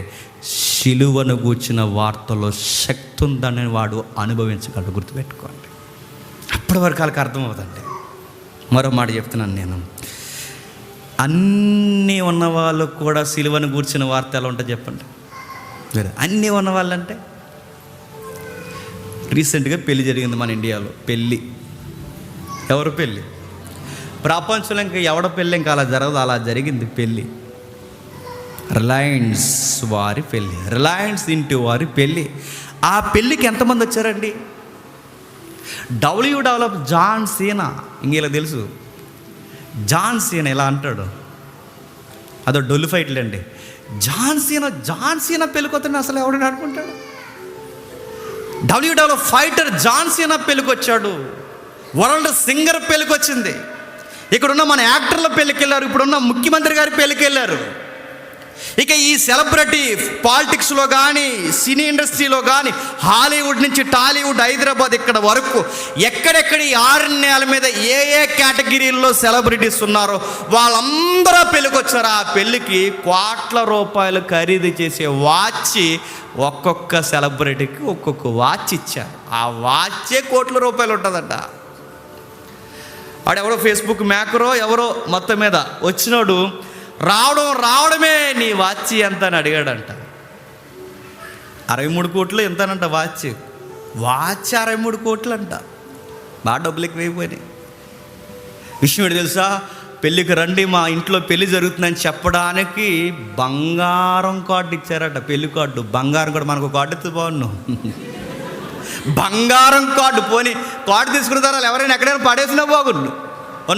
సిలువను గూర్చిన వార్తలో శక్తి ఉందని వాడు అనుభవించగలడు. గుర్తుపెట్టుకోండి. అప్పటి వరకు వాళ్ళకి అర్థమవుతుందండి. మరో మాట చెప్తున్నాను నేను, అన్నీ ఉన్నవాళ్ళు కూడా సిలువను గూర్చిన వార్త ఎలా ఉంటుందో చెప్పండి. అన్నీ ఉన్నవాళ్ళంటే రీసెంట్గా పెళ్ళి జరిగింది మన ఇండియాలో. పెళ్ళి ఎవరు పెళ్ళి? ప్రపంచంలో ఇంకా ఎవడ పెళ్ళి ఇంకా అలా జరగదు, అలా జరిగింది పెళ్ళి. రిలయన్స్ వారి పెళ్ళి, రిలయన్స్ ఇంటి వారి పెళ్ళి. ఆ పెళ్ళికి ఎంతమంది వచ్చారండి? డబ్ల్యూడబ్ల్యూఎఫ్ జాన్ సీనా, ఇంకేలా తెలుసు, జాన్ సీనా ఇలా అంటాడు, అదో డొల్లు ఫైట్లు అండి. జాన్ సీనా పెళ్ళికొత్తాడు అసలు ఎవడని అనుకుంటాడు? డబ్ల్యూడబ్ల్యూఎఫ్ ఫైటర్ జాన్ సీనా పెళ్ళికొచ్చాడు, వరల్డ్ సింగర్ పెళ్ళికొచ్చింది, ఇక్కడున్న మన యాక్టర్ల పెళ్ళికి వెళ్ళారు, ఇప్పుడున్న ముఖ్యమంత్రి గారి పెళ్ళికి వెళ్ళారు. ఇక ఈ సెలబ్రిటీ పాలిటిక్స్లో కానీ, సినీ ఇండస్ట్రీలో కానీ, హాలీవుడ్ నుంచి టాలీవుడ్, హైదరాబాద్ ఇక్కడ వరకు ఎక్కడెక్కడ ఈ 6 నేల మీద ఏ ఏ కేటగిరీల్లో సెలబ్రిటీస్ ఉన్నారో వాళ్ళందరూ పెళ్ళికి వచ్చారు. ఆ పెళ్ళికి కోట్ల రూపాయలు ఖరీదు చేసే వాచ్ ఒక్కొక్క సెలబ్రిటీకి ఒక్కొక్క వాచ్ ఇచ్చారు. ఆ వాచే కోట్ల రూపాయలు ఉంటుందట. వాడు ఎవరో ఫేస్బుక్ మేకరో ఎవరో మొత్తం మీద వచ్చినోడు రావడమే నీ వాచ్ ఎంత అని అడిగాడంట. 63 కోట్లు ఎంతనంట వాచ్ 63 కోట్లు అంట. బాగా డబ్బులు ఎక్కువైపోయినాయి. విషయం ఏంటి తెలుసా? పెళ్ళికి రండి, మా ఇంట్లో పెళ్ళి జరుగుతుందని చెప్పడానికి బంగారం కార్డు ఇచ్చారట. పెళ్లి కార్డు, బంగారం కార్డు. మనకు కార్డు ఎత్తు బాగున్నాం, బంగారం కార్డు. పోనీ కార్డు తీసుకున్న తర్వాత ఎవరైనా ఎక్కడైనా పడేసినా బాగుండు,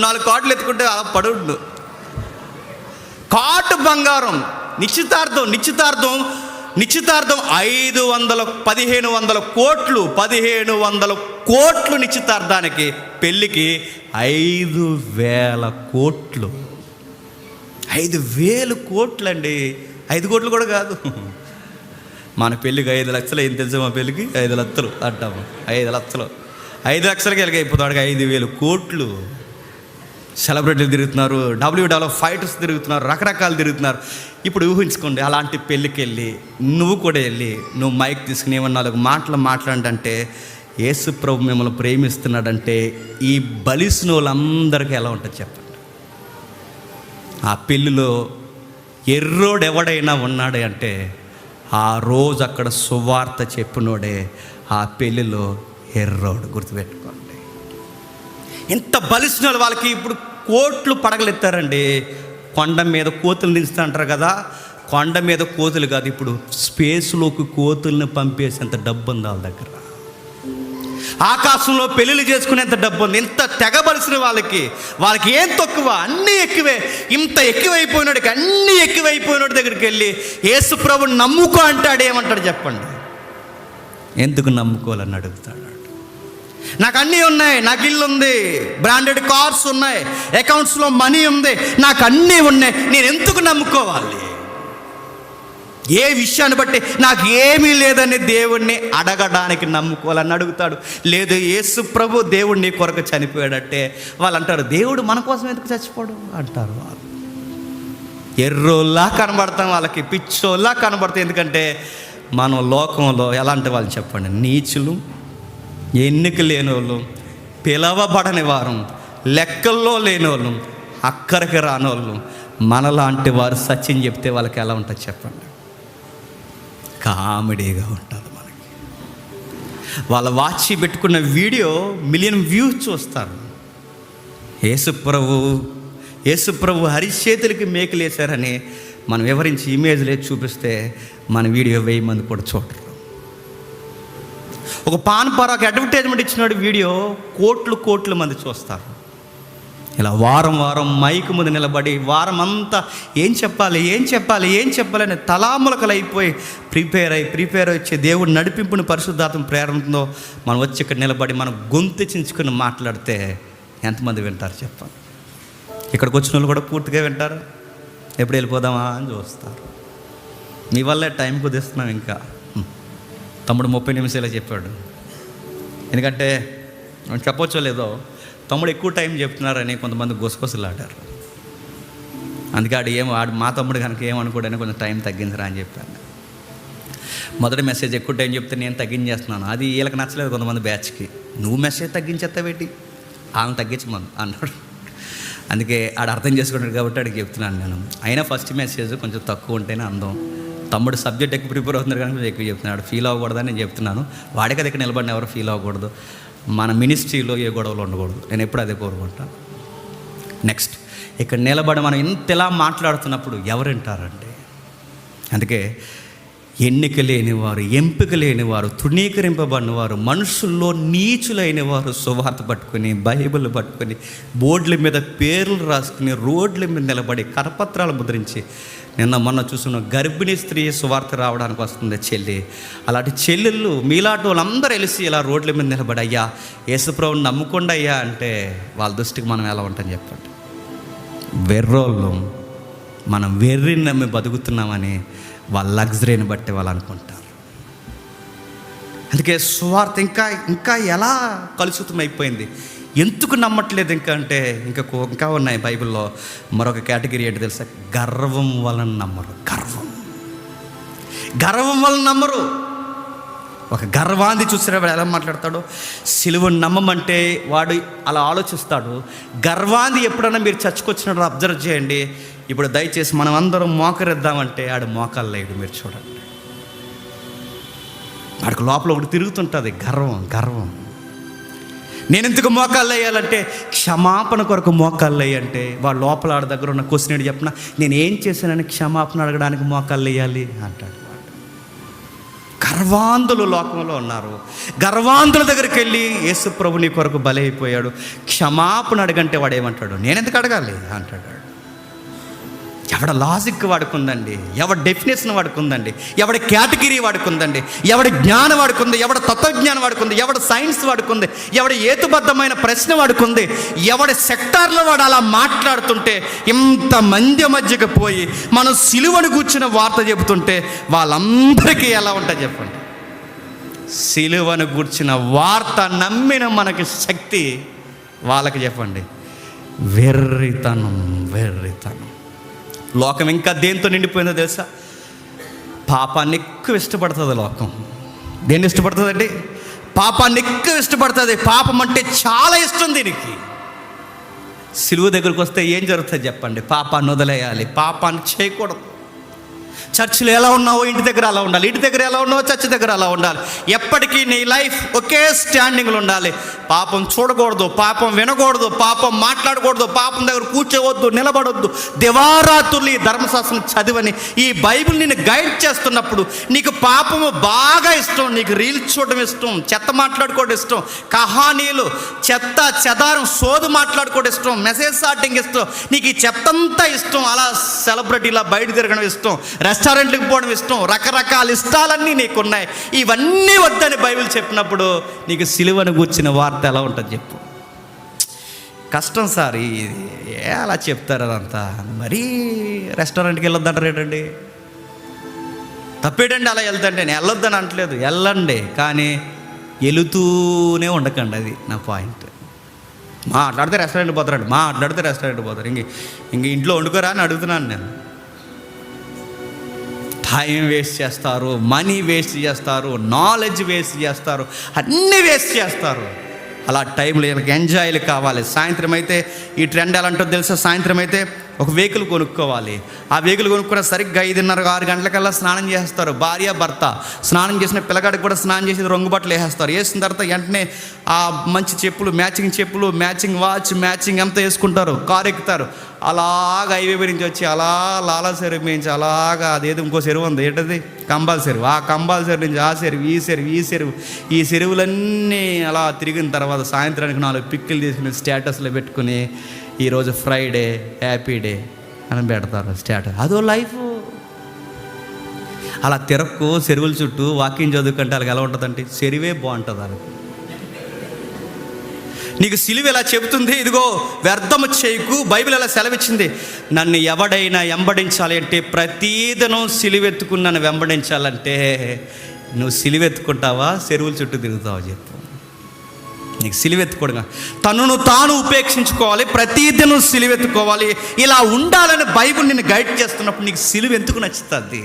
4 కార్డులు ఎత్తుకుంటే అలా పడుండు. కార్డు బంగారం. నిశ్చితార్థం 1500 కోట్లు నిశ్చితార్థానికి. పెళ్ళికి 5000 కోట్లు. 5000 కోట్లు అండి. 5 కోట్లు కూడా కాదు. మన పెళ్ళికి 5 లక్షలు ఏం తెలుసు? మా పెళ్ళికి 5 లక్షలు అంటాము. 5 లక్షలు 5 లక్షలకి వెళ్ళి అయిపోతాడు. 5000 కోట్లు. సెలబ్రిటీలు తిరుగుతున్నారు, డబ్ల్యూడబ్ల్యూఎఫ్ ఫైటర్స్ తిరుగుతున్నారు, రకరకాలు తిరుగుతున్నారు. ఇప్పుడు ఊహించుకోండి, అలాంటి పెళ్ళికి వెళ్ళి నువ్వు కూడా వెళ్ళి నువ్వు మైక్ తీసుకుని ఏమన్నా 4 మాటలు మాట్లాడంటే యేసు ప్రభు మిమ్మల్ని ప్రేమిస్తున్నాడంటే ఈ బలిసిన వాళ్ళందరికీ ఎలా ఉంటుంది చెప్పండి. ఆ పెళ్ళిలో ఎర్రోడు ఎవడైనా ఉన్నాడే అంటే ఆ రోజు అక్కడ సువార్త చెప్పినోడే ఆ పెళ్ళిలో ఎర్రోడు. గుర్తుపెట్టుకోండి. ఇంత బలిసిన వాళ్ళకి ఇప్పుడు కోట్లు పడగలెత్తారండి. కొండ మీద కోతులు దించుతా అంటారు కదా, కొండ మీద కోతులు కాదు, ఇప్పుడు స్పేస్లోకి కోతుల్ని పంపేసేంత డబ్బు ఉంది వాళ్ళ దగ్గర. ఆకాశంలో పెళ్ళిళ్ళు చేసుకునేంత డబ్బు ఉంది. ఇంత తెగబలిసిన వాళ్ళకి ఏం తక్కువ? అన్నీ ఎక్కువే. ఇంత ఎక్కువైపోయినాడికి అన్నీ ఎక్కువైపోయినాడు దగ్గరికి వెళ్ళి యేసు ప్రభుని నమ్ముకో అంటాడు. ఏమంటాడు చెప్పండి? ఎందుకు నమ్ముకోవాలని అడుగుతాడు. నాకు అన్నీ ఉన్నాయి, నాకు ఇల్లు ఉంది, బ్రాండెడ్ కార్స్ ఉన్నాయి, అకౌంట్స్లో మనీ ఉంది, నాకు అన్నీ ఉన్నాయి, నేను ఎందుకు నమ్ముకోవాలి? ఏ విషయాన్ని బట్టి నాకు ఏమీ లేదని దేవుణ్ణి అడగడానికి నమ్ముకోవాలని అడుగుతాడు. లేదు యేసు ప్రభు దేవుడు నీ కొరకు చనిపోయాడంటే వాళ్ళు అంటారు దేవుడు మన కోసం ఎందుకు చచ్చిపోడు అంటారు. వాళ్ళు ఎర్రోల్లా కనబడతాం, వాళ్ళకి పిచ్చోల్లా కనబడతాం. ఎందుకంటే మనం లోకంలో ఎలాంటి వాళ్ళు చెప్పండి? నీచులు, ఎన్నిక లేని వాళ్ళు, పిలవబడని వారు, లెక్కల్లో లేని వాళ్ళు, అక్కడికి రానోళ్ళు, మనలాంటి వారు సత్యం చెప్తే వాళ్ళకి ఎలా ఉంటుంది చెప్పండి? కామెడీగా ఉంటుంది మనకి. వాళ్ళ వాచి పెట్టుకున్న వీడియో 1 మిలియన్ వ్యూస్ చూస్తారు. యేసుప్రభు హరిచేతులకి మేకులు వేశారని మనం వివరించి ఇమేజ్లే చూపిస్తే మన వీడియో 1000 మంది కూడా చూడరు. ఒక పాన్ పరాకు అడ్వర్టైజ్మెంట్ ఇచ్చినాడు వీడియో కోట్లు మంది చూస్తారు. ఇలా వారం వారం మైకు ముందు నిలబడి వారం అంతా ఏం చెప్పాలి అని తలాములకలు అయిపోయి ప్రిపేర్ వచ్చే దేవుడు నడిపింపుని పరిశుద్ధాత్మ ప్రేరణతో మనం వచ్చి ఇక్కడ నిలబడి మనం గొంతు చించుకుని మాట్లాడితే ఎంతమంది వింటారు చెప్పండి? ఇక్కడికి వచ్చిన వాళ్ళు కూడా పూర్తిగా వింటారు, ఎప్పుడు వెళ్ళిపోదామా అని చూస్తారు. మీ వల్లే టైం కుదిస్తున్నాం. ఇంకా తమ్ముడు 30 నిమిషాలే చెప్పాడు. ఎందుకంటే చెప్పొచ్చో లేదో తమ్ముడు ఎక్కువ టైం చెప్తున్నారని కొంతమంది గుసగుసలాడారు. అందుకే ఆడు మా తమ్ముడు కనుక ఏమనుకోడని కొంచెం టైం తగ్గించరా అని చెప్పాను. మొదటి మెసేజ్ ఎక్కువ టైం చెప్తే నేను తగ్గించేస్తున్నాను, అది వీళ్ళకి నచ్చలేదు కొంతమంది బ్యాచ్కి. నువ్వు మెసేజ్ తగ్గించేస్తావేటి, ఆమె తగ్గించమను అన్నాడు. అందుకే ఆడు అర్థం చేసుకున్నాడు కాబట్టి ఆడికి చెప్తున్నాను నేను. అయినా ఫస్ట్ మెసేజ్ కొంచెం తక్కువ ఉంటేనే అందం. తమ్ముడు సబ్జెక్ట్ ఎక్కువ ప్రిపేర్ అవుతున్నారు కానీ ఎక్కువ చెప్తున్నాడు. ఫీల్ అవ్వకూడదని నేను చెప్తున్నాను. వాడికి అది ఇక్కడ నిలబడిన ఎవరు ఫీల్ అవ్వకూడదు. మన మినిస్ట్రీలో ఏ గొడవలు ఉండకూడదు. నేను ఎప్పుడు అదే కోరుకుంటాను. నెక్స్ట్, ఇక్కడ నిలబడి మనం ఇంతలా మాట్లాడుతున్నప్పుడు ఎవరు వింటారండి? అందుకే ఎన్నిక లేనివారు, ఎంపిక లేనివారు, తృణీకరింపబడిన వారు, మనుషుల్లో నీచులైన వారు సువార్త పట్టుకుని, బైబిల్ పట్టుకుని, బోర్డుల మీద పేర్లు రాసుకుని, రోడ్ల మీద నిలబడి కరపత్రాలు ముద్రించి, నిన్న మొన్న చూసిన గర్భిణీ స్త్రీ సువార్త రావడానికి వస్తుంది చెల్లి. అలాంటి చెల్లెళ్ళు మీలాంటి వాళ్ళందరూ వెలిసి ఇలా రోడ్ల మీద నిలబడి, అయ్యా యేసుప్రభుని నమ్ముకోండి అయ్యా అంటే వాళ్ళ దృష్టికి మనం ఎలా ఉంటాం చెప్పండి? వెర్రోళ్ళు. మనం వెర్రిని నమ్మి బతుకుతున్నామని వాళ్ళ లగ్జరీని బట్టి వాళ్ళు అనుకుంటారు. అందుకే సువార్త ఇంకా ఎలా కలుషితమైపోయింది. ఎందుకు నమ్మట్లేదు ఇంకా అంటే ఇంకా ఉన్నాయి బైబిల్లో. మరొక కేటగిరీ ఏంటి తెలుసా? గర్వం వలన నమ్మరు. గర్వం వలన నమ్మరు. ఒక గర్వాన్ని చూసిన వాడు ఎలా మాట్లాడతాడో, సిలువను నమ్మమంటే వాడు అలా ఆలోచిస్తాడు. గర్వాన్ని ఎప్పుడైనా మీరు చర్చకొచ్చినప్పుడు అబ్జర్వ్ చేయండి. ఇప్పుడు దయచేసి మనం అందరం మోకరిద్దామంటే ఆడు మోకాలు లేడు. మీరు చూడండి, వాడికి లోపల ఒకటి తిరుగుతుంటుంది, గర్వం. నేను ఎందుకు మోకాళ్ళు వేయాలంటే క్షమాపణ కొరకు మోకాళ్ళు వేయంటే వాడు లోపల ఆడ దగ్గర ఉన్న క్వశ్చన్ ఏంటి చెప్పిన, నేను ఏం చేశానని క్షమాపణ అడగడానికి మోకాళ్ళు వేయాలి అంటాడు. గర్వాంధులు లోకంలో ఉన్నారు. గర్వాంధుల దగ్గరికి వెళ్ళి యేసు ప్రభు నీ కొరకు బలైపోయాడు, క్షమాపణ అడగంటే వాడు ఏమంటాడు? నేను ఎందుకు అడగాలి అంటాడు. ఎవడ లాజిక్ వాడుకుందండి, ఎవడి డెఫినేషన్ వాడుకుందండి, ఎవడి కేటగిరీ వాడుకుందండి, ఎవడి జ్ఞానం వాడుకుంది, ఎవడ తత్వజ్ఞానం వాడుకుంది, ఎవడ సైన్స్ వాడుకుంది, ఎవడి ఏతుబద్ధమైన ప్రశ్న వాడుకుంది, ఎవడి సెక్టార్లో వాడు అలా మాట్లాడుతుంటే ఇంతమంది మధ్యకి పోయి మనం సిలువను కూర్చున్న వార్త చెబుతుంటే వాళ్ళందరికీ ఎలా ఉంటుంది చెప్పండి? సిలువను కూర్చున్న వార్త నమ్మిన మనకి శక్తి వాళ్ళకి చెప్పండి వెర్రితనం. లోకం ఇంకా దేంతో నిండిపోయిందో తెలుసా? పాపాన్ని ఎక్కువ ఇష్టపడుతుంది లోకం. దేన్ని ఇష్టపడుతుందండి? పాపాన్ని ఎక్కువ ఇష్టపడుతుంది. పాపం అంటే చాలా ఇష్టం దీనికి. సిలువ దగ్గరకు వస్తే ఏం జరుగుతుంది చెప్పండి? పాపాన్ని వదిలేయాలి, పాపాన్ని చేయకూడదు. చర్చిలో ఎలా ఉన్నావో ఇంటి దగ్గర అలా ఉండాలి, ఇంటి దగ్గర ఎలా ఉన్నావో చర్చి దగ్గర అలా ఉండాలి. ఎప్పటికీ నీ లైఫ్ ఒకే స్టాండింగ్లో ఉండాలి. పాపం చూడకూడదు, పాపం వినకూడదు, పాపం మాట్లాడకూడదు, పాపం దగ్గర కూర్చోవద్దు, నిలబడొద్దు. దివారాత్రులు ఈ ధర్మశాస్త్రం చదివని ఈ బైబిల్ నిన్ను గైడ్ చేస్తున్నప్పుడు నీకు పాపము బాగా ఇష్టం, నీకు రీల్స్ చూడడం ఇష్టం, చెత్త మాట్లాడుకోవడం ఇష్టం, కహానీలు చెత్త చెదారం సోదు మాట్లాడుకోవడం ఇష్టం, మెసేజ్ స్టార్టింగ్ ఇష్టం, నీకు ఈ చెత్తంతా ఇష్టం. అలా సెలబ్రిటీలా బయట తిరగడం ఇష్టం, రెస్టారెంట్లకు పోవడం ఇష్టం, రకరకాల ఇష్టాలన్నీ నీకున్నాయి. ఇవన్నీ వద్దని బైబిల్ చెప్పినప్పుడు నీకు సిలువను కూర్చిన వార్త ఎలా ఉంటుంది చెప్పు? కష్టం సార్. అలా చెప్తారు అదంతా. మరీ రెస్టారెంట్కి వెళ్ళొద్దంటారు ఏంటండి? తప్పేటండి అలా వెళ్తాంటే? నేను వెళ్ళొద్దని అనట్లేదు, వెళ్ళండి, కానీ వెళుతూనే ఉండకండి. అది నా పాయింట్. మాట్లాడితే రెస్టారెంట్ పోతారు, ఇంక ఇంట్లో వండుకోరా అని అడుగుతున్నాను నేను. టైం వేస్ట్ చేస్తారు, మనీ వేస్ట్ చేస్తారు, నాలెడ్జ్ వేస్ట్ చేస్తారు, అన్నీ వేస్ట్ చేస్తారు. అలా టైంలో వీళ్ళకి ఎంజాయ్లు కావాలి. సాయంత్రం అయితే ఈ ట్రెండ్ ఎలా ఉంటుందో తెలుసా? సాయంత్రం అయితే ఒక వెహికల్ కొనుక్కోవాలి. ఆ వెహికల్ కొనుక్కున్న సరిగ్గా 5:30-6 గంటలకల్లా స్నానం చేస్తారు. భార్య భర్త స్నానం చేసిన పిల్లగాడికి కూడా స్నానం చేసి రంగు బట్టలు వేసేస్తారు. వేసిన తర్వాత వెంటనే ఆ మంచి చెప్పులు, మ్యాచింగ్ చెప్పులు, మ్యాచింగ్ వాచ్, మ్యాచింగ్ అంతా వేసుకుంటారు, కారు ఎక్కుతారు. అలాగా హైవే నుంచి వచ్చి అలా లాలా చెరువు నుంచి అలాగా అదేదో ఇంకో చెరువు ఉంది, ఏంటది? కంబాల్ చెరువు. ఆ కంబాల్ చెరువు నుంచి ఆ చెరువు, ఈ చెరువులన్నీ అలా తిరిగిన తర్వాత సాయంత్రానికి 4 పిక్కులు తీసుకుని స్టేటస్లో పెట్టుకుని ఈరోజు ఫ్రైడే, హ్యాపీ డే అని పెడతారు స్టేటస్. అదో లైఫ్. అలా తిరక్కు చెరువుల చుట్టూ వాకింగ్ చదువుకుంటే వాళ్ళకి ఎలా ఉంటుందంటే చెరువే బాగుంటుంది వాళ్ళకి. నీకు సిలువ ఎలా చెబుతుంది, ఇదిగో వ్యర్థము చేయకు. బైబిల్ ఎలా సెలవిచ్చింది, నన్ను ఎవడైనా వెంబడించాలి అంటే ప్రతిదినం సిలువెత్తుకుని నన్ను వెంబడించాలంటే నువ్వు సిలువెత్తుకుంటావా, చెరువుల చుట్టూ తిరుగుతావా చెప్పు. నీకు సిలువెత్తుకోవడం, తనను తాను ఉపేక్షించుకోవాలి, ప్రతిదినం సిలువెత్తుకోవాలి. ఇలా ఉండాలని బైబిల్ నిన్ను గైడ్ చేస్తున్నప్పుడు నీకు సిలువ ఎందుకు నచ్చుతుంది,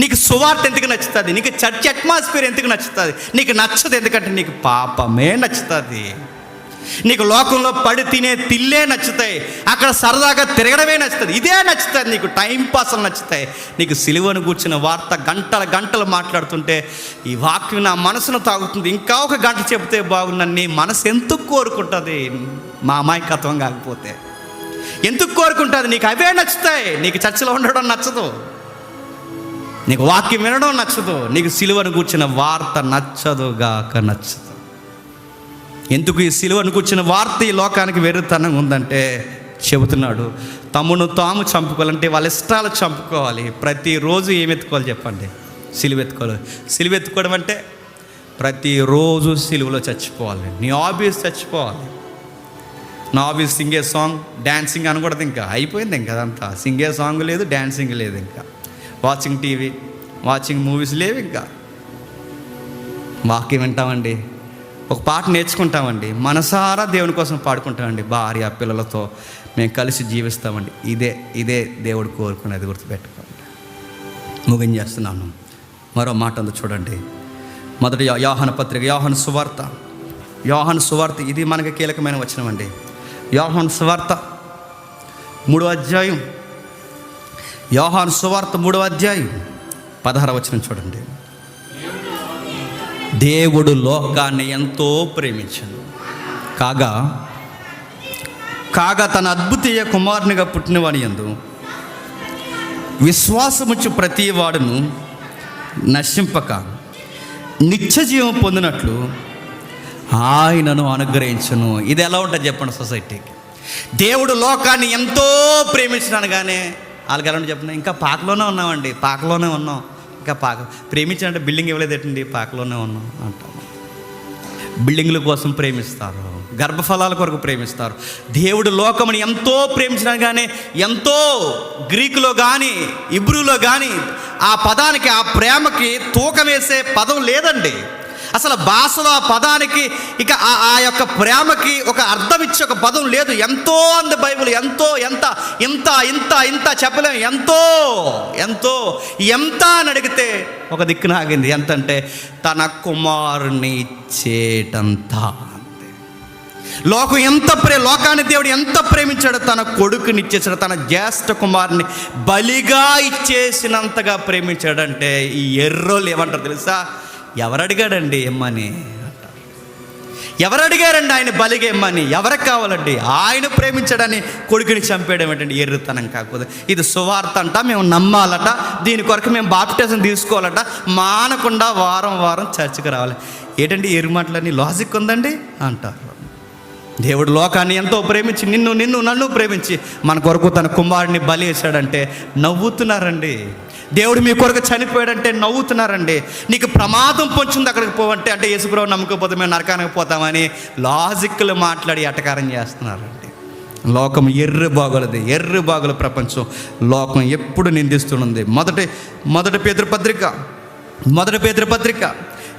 నీకు సువార్త ఎందుకు నచ్చుతుంది, నీకు చర్చ్ అట్మాస్ఫియర్ ఎందుకు నచ్చుతుంది? నీకు నచ్చదు, ఎందుకంటే నీకు పాపమే నచ్చుతుంది. నీకు లోకంలో పడి తినే తిల్లే నచ్చుతాయి, అక్కడ సరదాగా తిరగడమే నచ్చుతుంది, ఇదే నచ్చుతుంది నీకు, టైంపాస్లు నచ్చుతాయి. నీకు సిలువను కూర్చున్న వార్త గంటల గంటలు మాట్లాడుతుంటే ఈ వాక్యం నా మనసును తాగుతుంది. ఇంకా ఒక గంట చెబితే బాగుందని నీ మనసు ఎందుకు కోరుకుంటుంది? మా అమాయకత్వం కాకపోతే ఎందుకు కోరుకుంటుంది? నీకు అవే నచ్చుతాయి. నీకు చర్చలో ఉండడం నచ్చదు, నీకు వాక్యం వినడం నచ్చదు, నీకు సిలువను కూర్చున్న వార్త నచ్చదుగాక నచ్చదు. ఎందుకు ఈ సిలువను కూర్చున్న వార్త ఈ లోకానికి వెర్రితనంగా ఉందంటే చెబుతున్నాడు, తమను తాము చంపుకోవాలంటే వాళ్ళ ఇష్టాలు చంపుకోవాలి. ప్రతిరోజు ఏమి ఎత్తుకోవాలి చెప్పండి? సిలువెత్తుకోవాలి. సిలువెత్తుకోవడం అంటే ప్రతిరోజు సిలువలో చచ్చిపోవాలి. నీ హాబీస్ చచ్చిపోవాలి. నా హాబీస్ సింగే సాంగ్, డ్యాన్సింగ్ అనకూడదు, ఇంకా అయిపోయింది. ఇంకా అదంతా సింగే సాంగ్ లేదు, డ్యాన్సింగ్ లేదు, ఇంకా వాచింగ్ టీవీ, వాచింగ్ మూవీస్ లేవు. ఇంకా వాక్యం వింటామండి, ఒక పాట నేర్చుకుంటామండి, మనసారా దేవుని కోసం పాడుకుంటామండి, భార్య పిల్లలతో మేము కలిసి జీవిస్తామండి. ఇదే దేవుడు కోరుకునేది, గుర్తుపెట్టుకోండి. ముగించేస్తున్నాను. మరో మాట ఉంది చూడండి. మొదటి యోహాను పత్రిక, యోహాను సువార్త ఇది మనకి కీలకమైన వచనం అండి. యోహాను సువార్త 3వ అధ్యాయం, యోహాను సువార్త 3వ అధ్యాయం 16వ వచనం చూడండి. దేవుడు లోకాన్ని ఎంతో ప్రేమించాడు, కాగా తన అద్భుతీయ కుమారునిగా పుట్టినవాని యందు విశ్వాసముచ్చు ప్రతి వాడును నశింపక నిత్య జీవం పొందినట్లు ఆయనను అనుగ్రహించును. ఇది ఎలా ఉంటుంది చెప్పండి సొసైటీకి? దేవుడు లోకాన్ని ఎంతో ప్రేమించినాను, కానీ వాళ్ళకి ఎలా ఉంటుంది చెప్పండి? ఇంకా పాకలోనే ఉన్నామండి, పాకలోనే ఉన్నాం. ఇంకా ప్రేమించాలంటే బిల్డింగ్ ఇవ్వలేదేటండి, పాకలోనే ఉన్నాం అంటాం. బిల్డింగ్ల కోసం ప్రేమిస్తారు, గర్భఫలాల కొరకు ప్రేమిస్తారు. దేవుడు లోకముని ఎంతో ప్రేమించినా కానీ, ఎంతో గ్రీకులో కానీ ఇబ్రూలో కానీ ఆ పదానికి, ఆ ప్రేమకి తూకం వేసే పదం లేదండి. అసలు భాషలో ఆ పదానికి ఇక ఆ యొక్క ప్రేమకి ఒక అర్థం ఇచ్చే ఒక పదం లేదు. ఎంతో అంది బైబిల్. ఎంతో, ఎంత, ఇంత, ఇంత, ఇంత చెప్పలేము. ఎంతో అని అడిగితే ఒక దిక్కున ఆగింది. ఎంత అంటే తన కుమారుని ఇచ్చేటంత. లోకాన్ని దేవుడు ఎంత ప్రేమించాడో తన కొడుకుని ఇచ్చేసాడు, తన జ్యేష్ఠ కుమారుని బలిగా ఇచ్చేసినంతగా ప్రేమించాడంటే ఈ ఎర్రోళ్ళు ఏమంటారు తెలుసా? ఎవరు అడిగాడండి ఇమ్మని అంటారు. ఎవరు అడిగారండి ఆయన బలిగా ఇమ్మని? ఎవరికి కావాలండి? ఆయన ప్రేమించడాన్ని కొడుకుని చంపేయడం ఏంటండి? ఎర్రుతనం కాకపోతే. ఇది సువార్త అంట, మేము నమ్మాలట, దీని కొరకు మేము బాప్టిజం తీసుకోవాలట, మానకుండా వారం చర్చికి రావాలి. ఏంటండి ఎరుమాటలని లాజిక్ ఉందండి అంటారు. దేవుడు లోకాన్ని ఎంతో ప్రేమించి నన్ను ప్రేమించి మన కొరకు తన కుమారుడిని బలి వేశాడంటే నవ్వుతున్నారండి. దేవుడు మీ కొరకు చనిపోయాడంటే నవ్వుతున్నారండి. నీకు ప్రమాదం పొంచుంది అక్కడికి పోవంటే, అంటే యేసుప్రభువు నమ్మకపోతే మేము నరకానికి పోతామని లాజిక్లు మాట్లాడి ఎటకారం చేస్తున్నారండి. లోకం ఎర్రి బాగుల ప్రపంచం లోకం ఎప్పుడు నిందిస్తున్నది. మొదటి పేతురు పత్రిక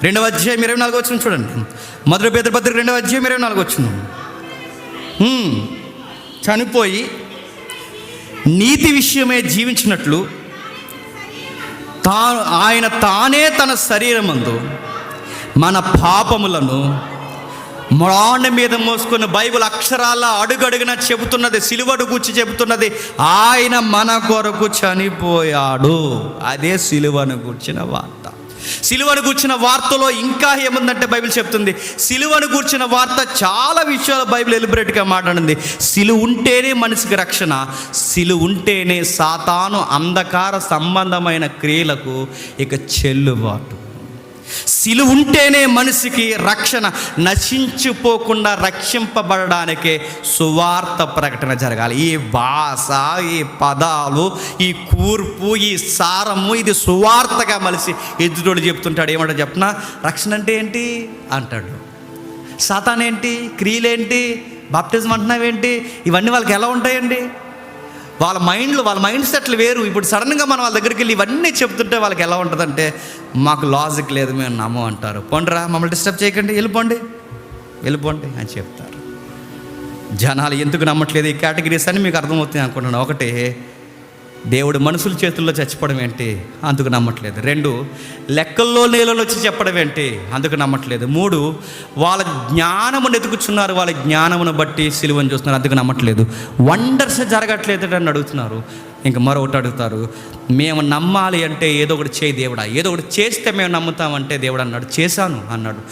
2వ అధ్యాయం 24వ వచనం చూడండి. మొదటి పేతురు పత్రిక 2వ అధ్యాయం 24వ వచనం. చనిపోయి నీతి విషయమే జీవించినట్లు ఆయన తానే తన శరీరమందు మన పాపములను మ్రాణ మీద మోసుకున్న బైబిల్ అక్షరాల అడుగడుగున చెబుతున్నది, సిలువను గూర్చి చెబుతున్నది. ఆయన మన కొరకు చనిపోయాడు. అదే సిలువను గూర్చిన వార్త. సిలువను గూర్చిన వార్తలో ఇంకా ఏముందంటే బైబిల్ చెప్తుంది, సిలువను గూర్చిన వార్త చాలా విషయాలు బైబిల్ ఎలిబరేట్గా మాట్లాడింది. సిలువ ఉంటేనే మనిషికి రక్షణ, సిలువ ఉంటేనే సాతాను అంధకార సంబంధమైన క్రియలకు ఇక చెల్లుబాటు. సిలువ ఉంటేనే మనిషికి రక్షణ, నశించిపోకుండా రక్షింపబడడానికే సువార్త ప్రకటన జరగాలి. ఈ భాష, ఈ పదాలు, ఈ కూర్పు, ఈ సారము, ఇది సువార్తగా మలిసి ఎదుటోడు చెప్తుంటాడు. ఏమంటాడు చెప్పనా? రక్షణ అంటే ఏంటి అంటాడు. సాతాన్ ఏంటి, క్రియలేంటి, బాప్టిజం అంటున్నావేంటి, ఇవన్నీ వాళ్ళకి ఎలా ఉంటాయండి? వాళ్ళ మైండ్ సెట్లు వేరు. ఇప్పుడు సడన్గా మనం వాళ్ళ దగ్గరికి వెళ్ళి ఇవన్నీ చెప్తుంటే వాళ్ళకి ఎలా ఉంటుందంటే, మాకు లాజిక్ లేదు, మేము నమ్మం అంటారు. పోండిరా, మమ్మల్ని డిస్టర్బ్ చేయకండి, వెళ్ళిపోండి అని చెప్తారు. జనాలు ఎందుకు నమ్మట్లేదు ఈ కేటగిరీస్ అని మీకు అర్థమవుతుంది అనుకుంటున్నాను. ఒకటి, దేవుడు మనుషుల చేతుల్లో చచ్చిపోవడం ఏంటి, అందుకు నమ్మట్లేదు. 2, లెక్కల్లో నీళ్ళలో వచ్చి చెప్పడం ఏంటి, అందుకు నమ్మట్లేదు. 3, వాళ్ళ జ్ఞానమును ఎదుగుచున్నారు, వాళ్ళ జ్ఞానమును బట్టి సిలువను చూస్తున్నారు, అందుకు నమ్మట్లేదు. వండర్స్ జరగట్లేదు అని అడుగుతున్నారు. ఇంకా మరొకటి అడుగుతారు, మేము నమ్మాలి అంటే ఏదో ఒకటి చేయి దేవుడా, ఏదో ఒకటి చేస్తే మేము నమ్ముతామంటే దేవుడు అన్నాడు, చేశాను అన్నాడు.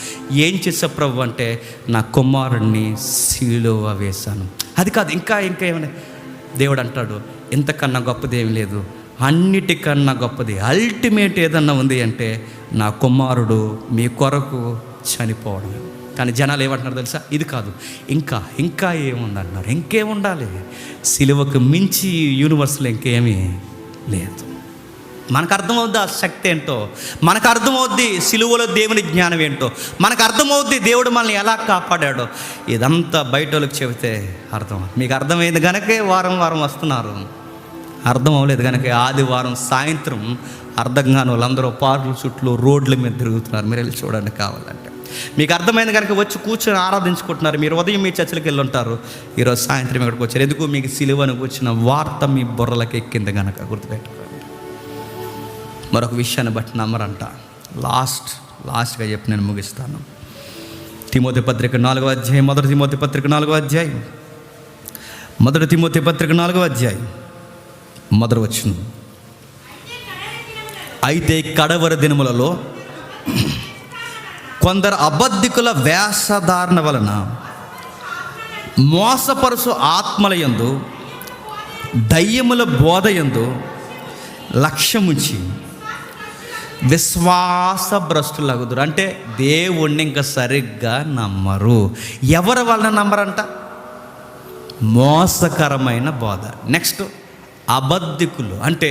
ఏం చేసా ప్రభు అంటే, నా కుమారుణ్ణి సిలువ వేశాను. అది కాదు, ఇంకా ఏమైనా దేవుడు అంటాడు, ఇంతకన్నా గొప్పది ఏమి లేదు, అన్నిటికన్నా గొప్పది, అల్టిమేట్ ఏదన్నా ఉంది అంటే నా కుమారుడు మీ కొరకు చనిపోవడం. కానీ జనాలు ఏమంటున్నారు తెలుసా? ఇది కాదు, ఇంకా ఏముందంటున్నారు. ఇంకేముండాలి? సిలువకు మించి యూనివర్స్లో ఇంకేమీ లేదు. మనకు అర్థమవుద్ది ఆ శక్తి ఏంటో, మనకు అర్థమవుద్ది సిలువలో దేవుని జ్ఞానం ఏంటో, మనకు అర్థమవుద్ది దేవుడు మనల్ని ఎలా కాపాడాడో. ఇదంతా బయట వాళ్ళకి చెబితే అర్థం. మీకు అర్థమైంది కనుకే వారం వస్తున్నారు, అర్థం అవ్వలేదు కనుక ఆదివారం సాయంత్రం అర్థం కాని వాళ్ళందరూ పార్కుల చుట్టూ రోడ్ల మీద తిరుగుతున్నారు. మీరు వెళ్ళి చూడండి కావాలంటే. మీకు అర్థమైంది కనుక వచ్చి కూర్చొని ఆరాధించుకుంటున్నారు. మీరు ఉదయం మీ చర్చలకు వెళ్ళి ఉంటారు, ఈరోజు సాయంత్రం ఇక్కడికి వచ్చారు. ఎందుకు? మీకు సిలువను కూర్చున్న వార్త మీ బుర్రలకి ఎక్కింది కనుక. గుర్తుపెట్టుకోండి. మరొక విషయాన్ని బట్టి నమ్మరంట. లాస్ట్గా చెప్పి నేను ముగిస్తాను. తిమోతి పత్రిక 4వ అధ్యాయం, మొదటి తిమోతి పత్రిక 4వ అధ్యాయం, మొదటి తిమోతి పత్రిక 4వ అధ్యాయం మొదటి వచనం. అయితే కడవరి దినములలో కొందరు అబద్ధికుల వేషధారణ వలన మోసపరుసు ఆత్మలయందు దయ్యముల బోధయందు లక్ష్యముంచి విశ్వాసభ్రష్టులగుదురు. అంటే దేవుణ్ణి ఇంకా సరిగ్గా నమ్మరు. ఎవరి వలన నమ్మరంట? మోసకరమైన బోధ. నెక్స్ట్, అబద్ధికులు. అంటే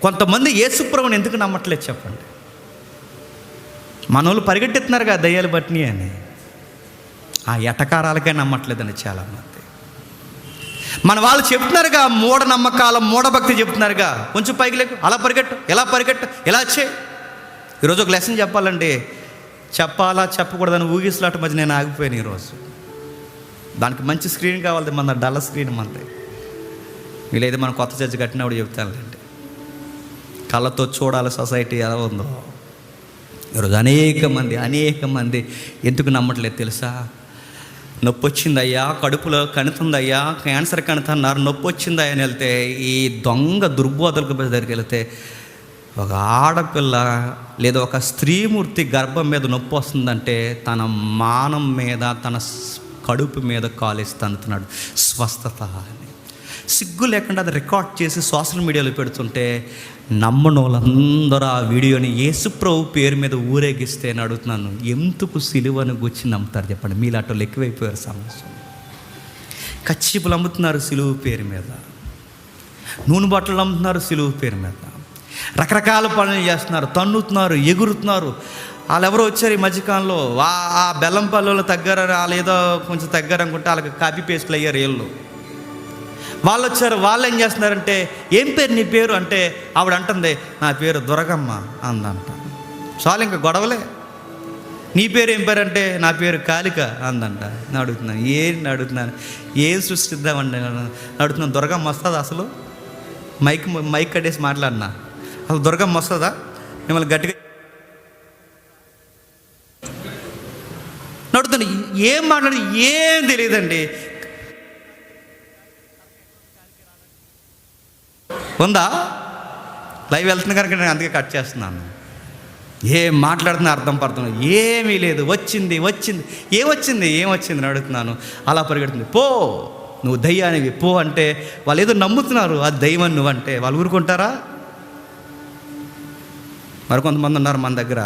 కొంతమంది యేసుప్రభుని ఎందుకు నమ్మట్లేదు చెప్పండి? మనోళ్ళు పరిగెట్టెత్తున్నారు కదా దయ్యాలు బట్టిని అని, ఆ ఎటకారాలకే నమ్మట్లేదండి చాలామంది. మన వాళ్ళు చెప్తున్నారుగా మూఢనమ్మకాల, మూఢభక్తి చెప్తున్నారుగా, కొంచెం పైకి లేకు, అలా పరిగెట్టు, ఎలా చేయి. ఈరోజు ఒక లెసన్ చెప్పాలండి, చెప్పాలా చెప్పకూడదని ఊగిసలాట మధ్య నేను ఆగిపోయాను ఈరోజు. దానికి మంచి స్క్రీన్ కావాలి, మన డల్ల స్క్రీన్ మనది. వీలైతే మనం కొత్త చర్చ కట్టినప్పుడు చెప్తానులేండి. కళ్ళతో చూడాలి సొసైటీ ఎలా ఉందో. ఈరోజు అనేక మంది ఎందుకు నమ్మట్లేదు తెలుసా? నొప్పి వచ్చిందయ్యా, కడుపులో కణుతుందయ్యా, క్యాన్సర్ కణుతున్నారు, నొప్పి వచ్చిందయ్యా అని వెళ్తే, ఈ దొంగ దుర్బోధలకు దగ్గరికి వెళ్తే ఒక ఆడపిల్ల లేదా ఒక స్త్రీమూర్తి గర్భం మీద నొప్పి వస్తుందంటే తన మానం మీద, తన కడుపు మీద కాలేసి తంతున్నాడు స్వస్థత అని. సిగ్గు లేకుండా అది రికార్డ్ చేసి సోషల్ మీడియాలో పెడుతుంటే నమ్మని వాళ్ళందరూ ఆ వీడియోని యేసుప్రభు పేరు మీద ఊరేగిస్తే అని అడుగుతున్నాను, ఎందుకు సిలువను గుచ్చి నమ్ముతారు చెప్పండి? మీలాటోళ్ళు ఎక్కువైపోయారు సమస్య. కచ్చిపులు అమ్ముతున్నారు సిలువ పేరు మీద, నూనె బట్టలు అమ్ముతున్నారు సిలువ పేరు మీద, రకరకాల పనులు చేస్తున్నారు, తన్నుతున్నారు, ఎగురుతున్నారు. వాళ్ళు ఎవరో వచ్చారు ఈ మధ్యకాలంలో, ఆ బెల్లంపల్లిలో తగ్గారు, వాళ్ళు ఏదో కొంచెం తగ్గారు అనుకుంటే వాళ్ళకి కాపీ పేస్ట్లు అయ్యారు వీళ్ళు. వాళ్ళు వచ్చారు, వాళ్ళు ఏం చేస్తున్నారంటే, ఏం పేరు నీ పేరు అంటే ఆవిడ అంటుంది, నా పేరు దుర్గమ్మ అందంట. చాలు ఇంకా గొడవలే. నీ పేరు ఏం పేరు అంటే నా పేరు కాళిక అందంట. నేను అడుగుతున్నాను ఏం సృష్టిద్దామండి అడుగుతున్నాను. దుర్గమ్మ వస్తుందా అసలు? మైక్ కట్టేసి మాట్లాడినా అసలు దుర్గమ్మ వస్తుందా? మిమ్మల్ని గట్టిగా అడుగుతాను. ఏం మాట్లాడి ఏం తెలియదండి. ఉందా? లైవ్ వెళ్తున్నా కనుక నేను అందుకే కట్ చేస్తున్నాను. ఏం మాట్లాడుతున్నా అర్థం పడుతున్నా ఏమీ లేదు. వచ్చింది ఏమొచ్చింది అడుగుతున్నాను. అలా పరిగెడుతుంది. పో, నువ్వు దయ్యానివి పో అంటే వాళ్ళు ఏదో నమ్ముతున్నారు, అది దయ్యం నువ్వంటే వాళ్ళు ఊరుకుంటారా? మరికొంతమంది ఉన్నారు మన దగ్గర,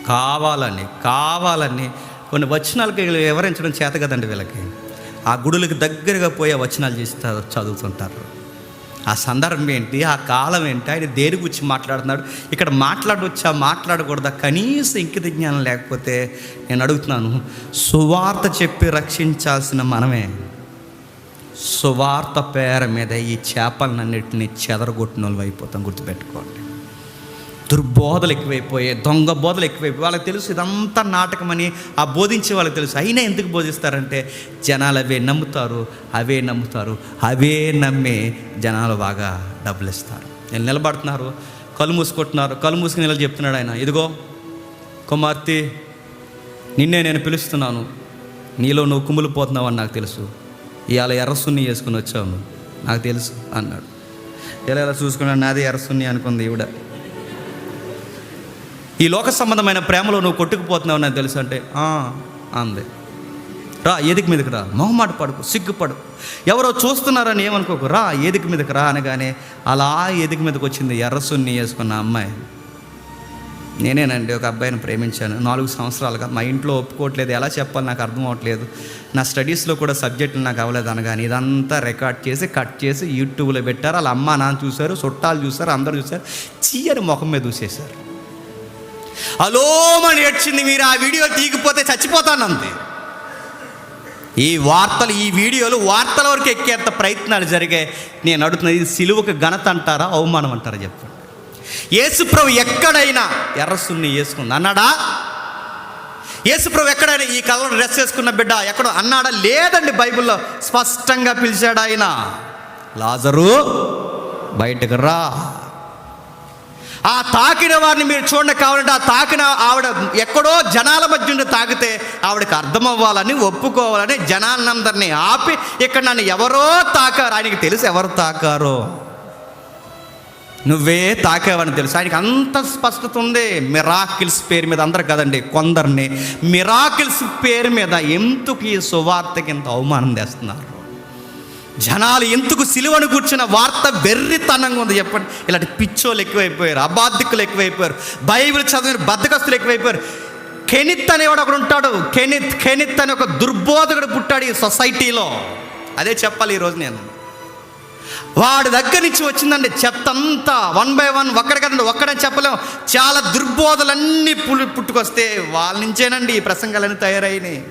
కావాలని కొన్ని వచనాలకి వివరించడం చేత కదండి వీళ్ళకి. ఆ గుడులకు దగ్గరగా పోయి ఆ వచనాలు చేసి చదువుతుంటారు. ఆ సందర్భం ఏంటి, ఆ కాలం ఏంటి, ఆయన దేని గురించి మాట్లాడుతున్నాడు, ఇక్కడ మాట్లాడవచ్చా మాట్లాడకూడదా, కనీసం ఇంకిత జ్ఞానం లేకపోతే నేను అడుగుతున్నాను, సువార్త చెప్పి రక్షించాల్సిన మనమే సువార్త పేర మీద ఈ చేపలన్నింటినీ చెదరగొట్టిన వాళ్ళు అయిపోతాం. గుర్తుపెట్టుకోండి. దుర్బోధలు ఎక్కువైపోయాయి, దొంగ బోధలు ఎక్కువైపోయి వాళ్ళకి తెలుసు ఇదంతా నాటకమని. ఆ బోధించే వాళ్ళకి తెలుసు. అయినా ఎందుకు బోధిస్తారంటే జనాలు అవే నమ్ముతారు. అవే నమ్మే జనాలు బాగా డబ్బులు ఇస్తారు. వీళ్ళు నిలబడుతున్నారు, కళ్ళు మూసుకుని ఇలా చెప్తున్నాడు ఆయన, ఇదిగో కుమార్తె, నిన్నే నేను పిలుస్తున్నాను, నీలో నువ్వు కుమిలిపోతున్నావు అని నాకు తెలుసు, ఇవాళ ఎర్రసున్ని వేసుకుని వచ్చావు నాకు తెలుసు అన్నాడు. ఇలా చూసుకున్నాడు, నాది ఎర్రసున్ని అనుకుంది ఈవిడ. ఈ లోక సంబంధమైన ప్రేమలో నువ్వు కొట్టుకుపోతున్నావు నాకు తెలుసు అంటే అంది. రా ఏదిక మీదకి రా, మొహమాట పడుకు, సిగ్గుపడు, ఎవరో చూస్తున్నారని ఏమనుకోకు, రా ఏదిక మీదకి రా అనగానే అలా ఏదిక మీదకి వచ్చింది ఎర్రసున్ని వేసుకున్న అమ్మాయి. నేనేనండి ఒక అబ్బాయిని ప్రేమించాను 4 సంవత్సరాలుగా. మా ఇంట్లో ఒప్పుకోవట్లేదు, ఎలా చెప్పాలి నాకు అర్థం అవ్వట్లేదు, నా స్టడీస్లో కూడా సబ్జెక్టులు నాకు అవ్వలేదు అనగానే ఇదంతా రికార్డ్ చేసి కట్ చేసి యూట్యూబ్లో పెట్టారు. వాళ్ళ అమ్మ నాన్న చూశారు, చుట్టాలు చూశారు, అందరూ చూశారు, చీయని ముఖం మీద చూసేశారు. అలోమని ఏడ్చింది. మీరు ఆ వీడియో తీయకపోతే చచ్చిపోతానంది. ఈ వీడియోలు వార్తల వరకు ఎక్కేంత ప్రయత్నాలు జరిగాయి. నేను అడుగుతున్నది, ఇది సిలువకు ఘనత అంటారా, అవమానం అంటారా చెప్పండి? యేసుప్రభు ఎక్కడైనా ఎర్రసున్ని వేసుకుంది అన్నాడా? యేసుప్రభు ఎక్కడైనా ఈ కలర్ డ్రెస్ వేసుకున్న బిడ్డ ఎక్కడో అన్నాడా? లేదండి. బైబిల్లో స్పష్టంగా పిలిచాడు ఆయన, లాజరు బయటకు రా. ఆ తాకిన వారిని మీరు చూడండి. కావాలంటే ఆ తాకిన ఆవిడ ఎక్కడో జనాల మధ్య ఉండి తాకితే ఆవిడకి అర్థమవ్వాలని, ఒప్పుకోవాలని జనాలందరినీ ఆపి ఇక్కడ నన్ను ఎవరో తాకారు, ఆయనకి తెలుసు ఎవరు తాకారో, నువ్వే తాకావని తెలుసు. ఆయనకి అంత స్పష్టత ఉంది. మిరాకిల్స్ పేరు మీద, అందరు కదండి, కొందరిని మిరాకిల్స్ పేరు మీద ఎందుకు ఈ సువార్తకి ఇంత అవమానం తెస్తున్నారు? జనాలు ఎందుకు సిలువను కూర్చున్న వార్త వెర్రితనంగా ఉంది చెప్పండి. ఇలాంటి పిచ్చోళ్ళు ఎక్కువైపోయారు, అబాధికులు ఎక్కువైపోయారు, బైబిల్ చదివిన బద్దకస్తులు ఎక్కువైపోయారు. కెనిత్ అనేవాడు ఒకడు ఉంటాడు. కెనిత్ అనే ఒక దుర్బోధకుడు పుట్టాడు ఈ సొసైటీలో. అదే చెప్పాలి ఈరోజు నేను. వాడి దగ్గర నుంచి వచ్చిందండి చెత్తంతా, 1 by 1, ఒక్కడే కదండి, ఒక్కడే చెప్పలేము, చాలా దుర్బోధలన్నీ పుట్టుకొస్తే వాళ్ళ నుంచేనండి ఈ ప్రసంగాలన్నీ తయారైనాయి.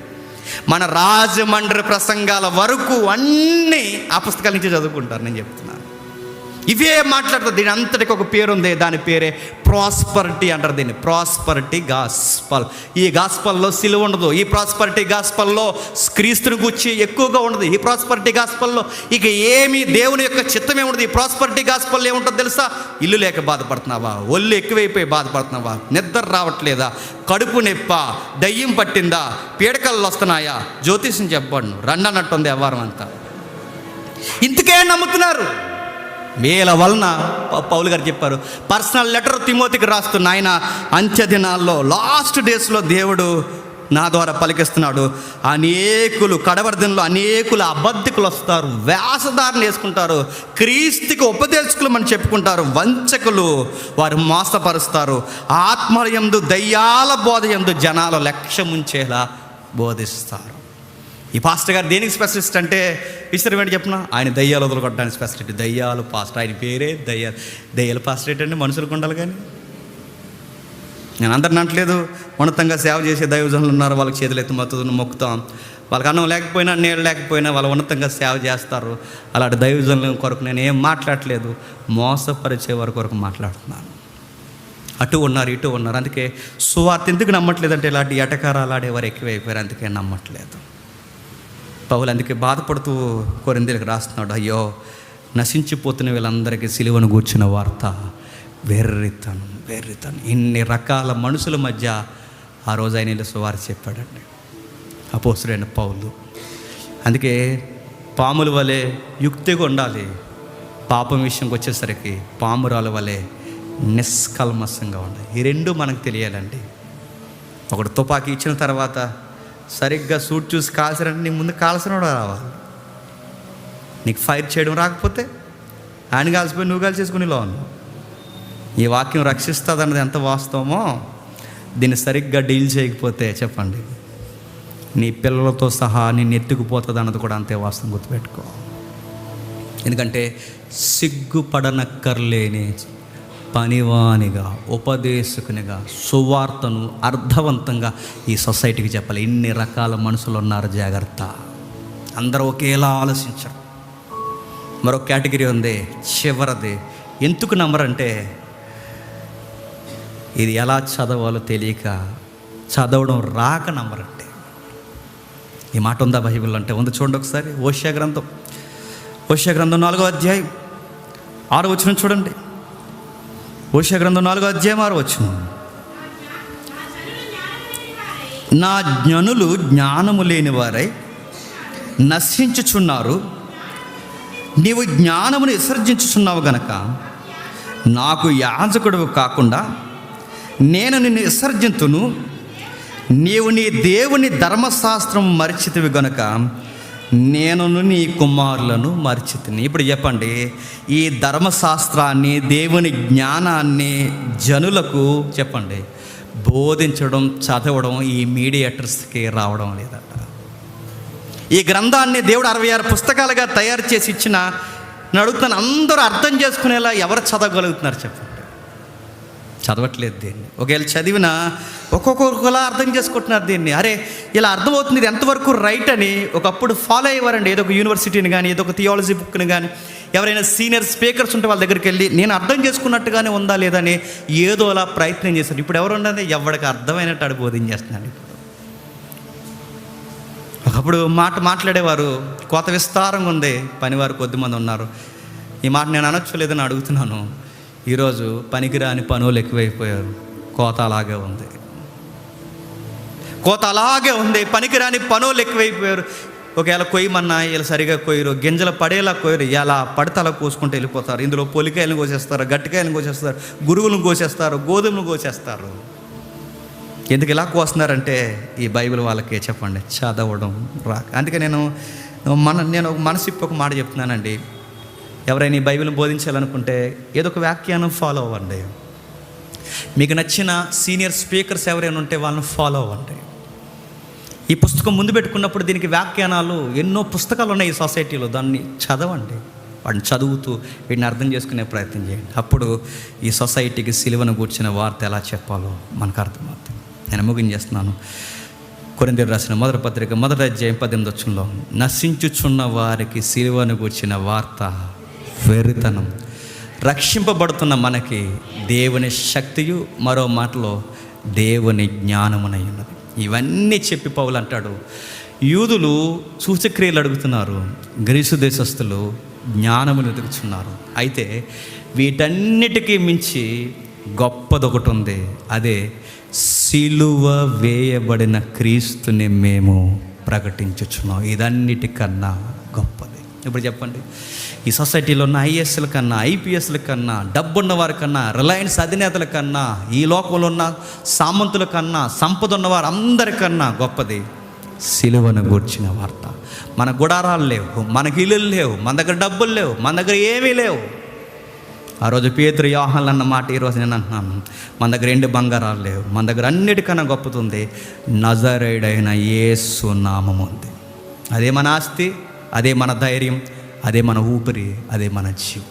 మన రాజమండ్రి ప్రసంగాల వరకు అన్నీ ఆ పుస్తకాల నుంచి చదువుకుంటారు. నేను చెప్తున్నాను, ఇవే మాట్లాడుతుంది. దీని అంతటికి ఒక పేరు ఉంది, దాని పేరే ప్రాస్పరిటీ అంటారు. దీన్ని ప్రాస్పరిటీ గాస్పల్. ఈ గాస్పల్లో సిలువ ఉండదు. ఈ ప్రాస్పరిటీ గాస్పల్లో క్రీస్తుని గురించి ఎక్కువగా ఉండదు. ఈ ప్రాస్పరిటీ గాస్పల్లో ఇక ఏమి దేవుని యొక్క చిత్తమే ఉండదు. ఈ ప్రాస్పరిటీ గాస్పల్లో ఏముంటుందో తెలుసా? ఇల్లు లేక బాధపడుతున్నావా, ఒళ్ళు ఎక్కువైపోయి బాధపడుతున్నావా, నిద్ర రావట్లేదా, కడుపు నొప్ప, దయ్యం పట్టిందా, పీడకలు వస్తున్నాయా, జ్యోతిష్యం చెప్పండి రండి అన్నట్టుంది వ్యవహారం అంతా. ఇంతకే నమ్ముతున్నారు. వీళ్ళ వలన పౌలు గారు చెప్పారు, పర్సనల్ లెటర్ తిమోతికి రాస్తున్న ఆయన, అంత్య దినాల్లో లాస్ట్ డేస్లో దేవుడు నా ద్వారా పలికిస్తున్నాడు, అనేకులు కడవరి దినంలో అనేకులు అబద్ధికులు వస్తారు, వేషధారణ వేసుకుంటారు, క్రీస్తుకి ఉపదేశకులు అని చెప్పుకుంటారు, వంచకులు, వారు మోసపరుస్తారు, ఆత్మయందు దయ్యాల బోధ యందు జనాలు లక్ష్యం ఉంచేలా బోధిస్తారు. ఈ పాస్టర్ గారు దేనికి స్పెషలిస్ట్ అంటే విషయం ఏంటి చెప్పిన, ఆయన దయ్యాలు వదలగొట్టడానికి స్పెషలిస్ట్. దయ్యాలు పాస్టర్, ఆయన పేరే దయ్యాలు పాస్టర్ ఏంటంటే మనుషులకు ఉండాలి. కానీ నేను అందరిని అంటలేదు, ఉన్నతంగా సేవ చేసే దైవజనులు ఉన్నారు, వాళ్ళకి చేతులు ఎత్తి మొక్కుతాం, వాళ్ళకి అన్నం లేకపోయినా నీళ్ళు లేకపోయినా వాళ్ళు ఉన్నతంగా సేవ చేస్తారు. అలాంటి దైవజనుల కొరకు నేను ఏం మాట్లాడట్లేదు, మోసపరిచే వారి కొరకు మాట్లాడుతున్నాను. అటు ఉన్నారు ఇటు ఉన్నారు. అందుకే సువార్త ఎందుకు నమ్మట్లేదంటే ఇలాంటి ఎటకారాలు ఆడేవారు ఎక్కువైపోయారు, అందుకే నమ్మట్లేదు. పౌలు అందుకే బాధపడుతూ కొరింథీయులకు రాస్తున్నాడు, అయ్యో నశించిపోతున్న వీళ్ళందరికీ సిలువను కూర్చున్న వార్త వెర్రితనం. ఇన్ని రకాల మనుషుల మధ్య ఆ రోజు ఆయన సువార్త చెప్పాడండి అపోస్తలుడైన పౌలు. అందుకే పాముల వలె యుక్తిగా ఉండాలి, పాపం విషయంకి వచ్చేసరికి పామురాల వలె నిష్కల్మషంగా ఉండాలి. ఈ రెండు మనకు తెలియాలండి. ఒకడు తుపాకీ ఇచ్చిన తర్వాత సరిగ్గా సూట్ చూసి కాల్చారంటే నీ ముందు కాల్సిన రావాలి. నీకు ఫైర్ చేయడం రాకపోతే ఆయన కాల్చిపోయి నువ్వు కాల్చేసుకుని లో ఉన్నావు. ఈ వాక్యం రక్షిస్తుంది అన్నది ఎంత వాస్తవమో దీన్ని సరిగ్గా డీల్ చేయకపోతే చెప్పండి, నీ పిల్లలతో సహా నిన్ను ఎత్తుకుపోతుంది అన్నది కూడా అంతే వాస్తవం, గుర్తుపెట్టుకో. ఎందుకంటే సిగ్గుపడనక్కర్లేని పనివానిగా, ఉపదేశకునిగా సువార్తను అర్థవంతంగా ఈ సొసైటీకి చెప్పాలి. ఇన్ని రకాల మనుషులు ఉన్నారు, జాగ్రత్త. అందరూ ఒకేలా ఆలోచించరు. మరో కేటగిరీ ఉంది, చివరిది. ఎందుకు నమ్మరంటే ఇది ఎలా చదవాలో తెలియక, చదవడం రాక నమ్మరంటే. ఈ మాట ఉందా బైబిల్లో అంటే? ఉంది, చూడండి ఒకసారి. హోషేయ గ్రంథం 4వ అధ్యాయం 6వ వచనం చూడండి. హోషేయ గ్రంథం 4వ అధ్యాయం 6వ వచనం. నా జ్ఞనులు జ్ఞానము లేని వారై నశించుచున్నారు, నీవు జ్ఞానమును విసర్జించుచున్నావు గనక నాకు యాజకుడు కాకుండా నేను నిన్ను విసర్జింతును. నీవు నీ దేవుని ధర్మశాస్త్రం మరిచితివి గనుక నేను నీ కుమారులను మరిచితిని. ఇప్పుడు చెప్పండి, ఈ ధర్మశాస్త్రాన్ని, దేవుని జ్ఞానాన్ని జనులకు చెప్పండి బోధించడం, చదవడం ఈ మీడియేటర్స్కి రావడం లేదట. ఈ గ్రంథాన్ని దేవుడు 66 పుస్తకాలుగా తయారు చేసి ఇచ్చిన అడుగుతున్నాను, అందరూ అర్థం చేసుకునేలా ఎవరు చదవగలుగుతున్నారు చెప్పండి? చదవట్లేదు దీన్ని. ఒకవేళ చదివినా ఒక్కొక్కలా అర్థం చేసుకుంటున్నారు దీన్ని. అరే ఇలా అర్థమవుతుంది, ఇది ఎంతవరకు రైట్ అని ఒకప్పుడు ఫాలో అయ్యేవారండి. ఏదో ఒక యూనివర్సిటీని కానీ, ఏదో ఒక థియాలజీ బుక్ని కానీ, ఎవరైనా సీనియర్ స్పీకర్స్ ఉంటే వాళ్ళ దగ్గరికి వెళ్ళి నేను అర్థం చేసుకున్నట్టుగానే ఉందా లేదా అని ఏదో అలా ప్రయత్నం చేశారు. ఇప్పుడు ఎవరు ఉన్నది, ఎవరికి అర్థమైనట్టు అడు బోధించేస్తున్నాను. ఇప్పుడు ఒకప్పుడు మాట్లాడేవారు కోత విస్తారంగా ఉంది, పనివారు కొద్దిమంది ఉన్నారు. ఈ మాట నేను అనొచ్చు లేదని అడుగుతున్నాను. ఈరోజు పనికిరాని పనులు ఎక్కువైపోయారు, కోత అలాగే ఉంది. కోత అలాగే ఉంది, పనికిరాని పనులు ఎక్కువైపోయారు. ఒకవేళ కొయ్యమన్నా ఇలా సరిగా కొయ్యరు, గింజలు పడేలా కొయ్యరు, ఎలా పడితే అలా కోసుకుంటూ వెళ్ళిపోతారు. ఇందులో పొలికాయలను కోసేస్తారు, గట్టికాయలను కోసేస్తారు, గురువులను కోసేస్తారు, గోధుమలు కోసేస్తారు. ఎందుకు ఇలా కోస్తున్నారంటే ఈ బైబిల్ వాళ్ళకే చెప్పండి చదవడం రాక. అందుకే నేను మనసు ఇప్పి ఒక మాట చెప్తున్నానండి. ఎవరైనా ఈ బైబిల్ని బోధించాలనుకుంటే ఏదో ఒక వ్యాఖ్యానం ఫాలో అవ్వండి. మీకు నచ్చిన సీనియర్ స్పీకర్స్ ఎవరైనా ఉంటే వాళ్ళని ఫాలో అవ్వండి. ఈ పుస్తకం ముందు పెట్టుకున్నప్పుడు దీనికి వ్యాఖ్యానాలు ఎన్నో పుస్తకాలు ఉన్నాయి ఈ సొసైటీలో, దాన్ని చదవండి. వాటిని చదువుతూ వీటిని అర్థం చేసుకునే ప్రయత్నం చేయండి. అప్పుడు ఈ సొసైటీకి సిలువను గూర్చిన వార్త ఎలా చెప్పాలో మనకు అర్థమవుతుంది. నేను ముగించేస్తున్నాను. కొరింథీయులకు రాసిన మొదటి పత్రిక 1వ అధ్యాయం 18వ వచనంలో, నశించుచున్న వారికి సిలువను గూర్చిన వార్త వెర్రితనం, రక్షింపబడుతున్న మనకి దేవుని శక్తియు, మరో మాటలో దేవుని జ్ఞానమునై ఉన్నది. ఇవన్నీ చెప్పి పౌలు అంటాడు, యూదులు సూచక్రియలు అడుగుతున్నారు, గ్రీసు దేశస్థులు జ్ఞానమును వెతుకుతున్నారు. అయితే వీటన్నిటికీ మించి గొప్పదొకటి ఉంది, అదే సిలువ వేయబడిన క్రీస్తుని మేము ప్రకటించుచున్నాం. ఇదన్నిటికన్నా గొప్పది. ఇప్పుడు చెప్పండి, ఈ సొసైటీలో ఉన్న ఐఏఎస్ల కన్నా, ఐపీఎస్ల కన్నా, డబ్బున్న వారి కన్నా, రిలయన్స్ అధినేతల కన్నా, ఈ లోకంలో ఉన్న సామంతుల కన్నా, సంపద ఉన్నవారు అందరికన్నా గొప్పది సిలువను గూర్చిన వార్త. మన గుడారాలు లేవు, మనకి ఇల్లులు లేవు, మన దగ్గర డబ్బులు లేవు, మన దగ్గర ఏమీ లేవు. ఆ రోజు పేతురు యోహాన్లు అన్న మాట ఈరోజు నేను అంటున్నాను, మన దగ్గర ఎండు బంగారాలు లేవు, మన దగ్గర అన్నిటికన్నా గొప్పతుంది నజరేయుడైన యేసు నామం ఉంది. అదే మన ఆస్తి, అదే మన ధైర్యం, అదే మన ఊపిరి, అదే మన జీవం.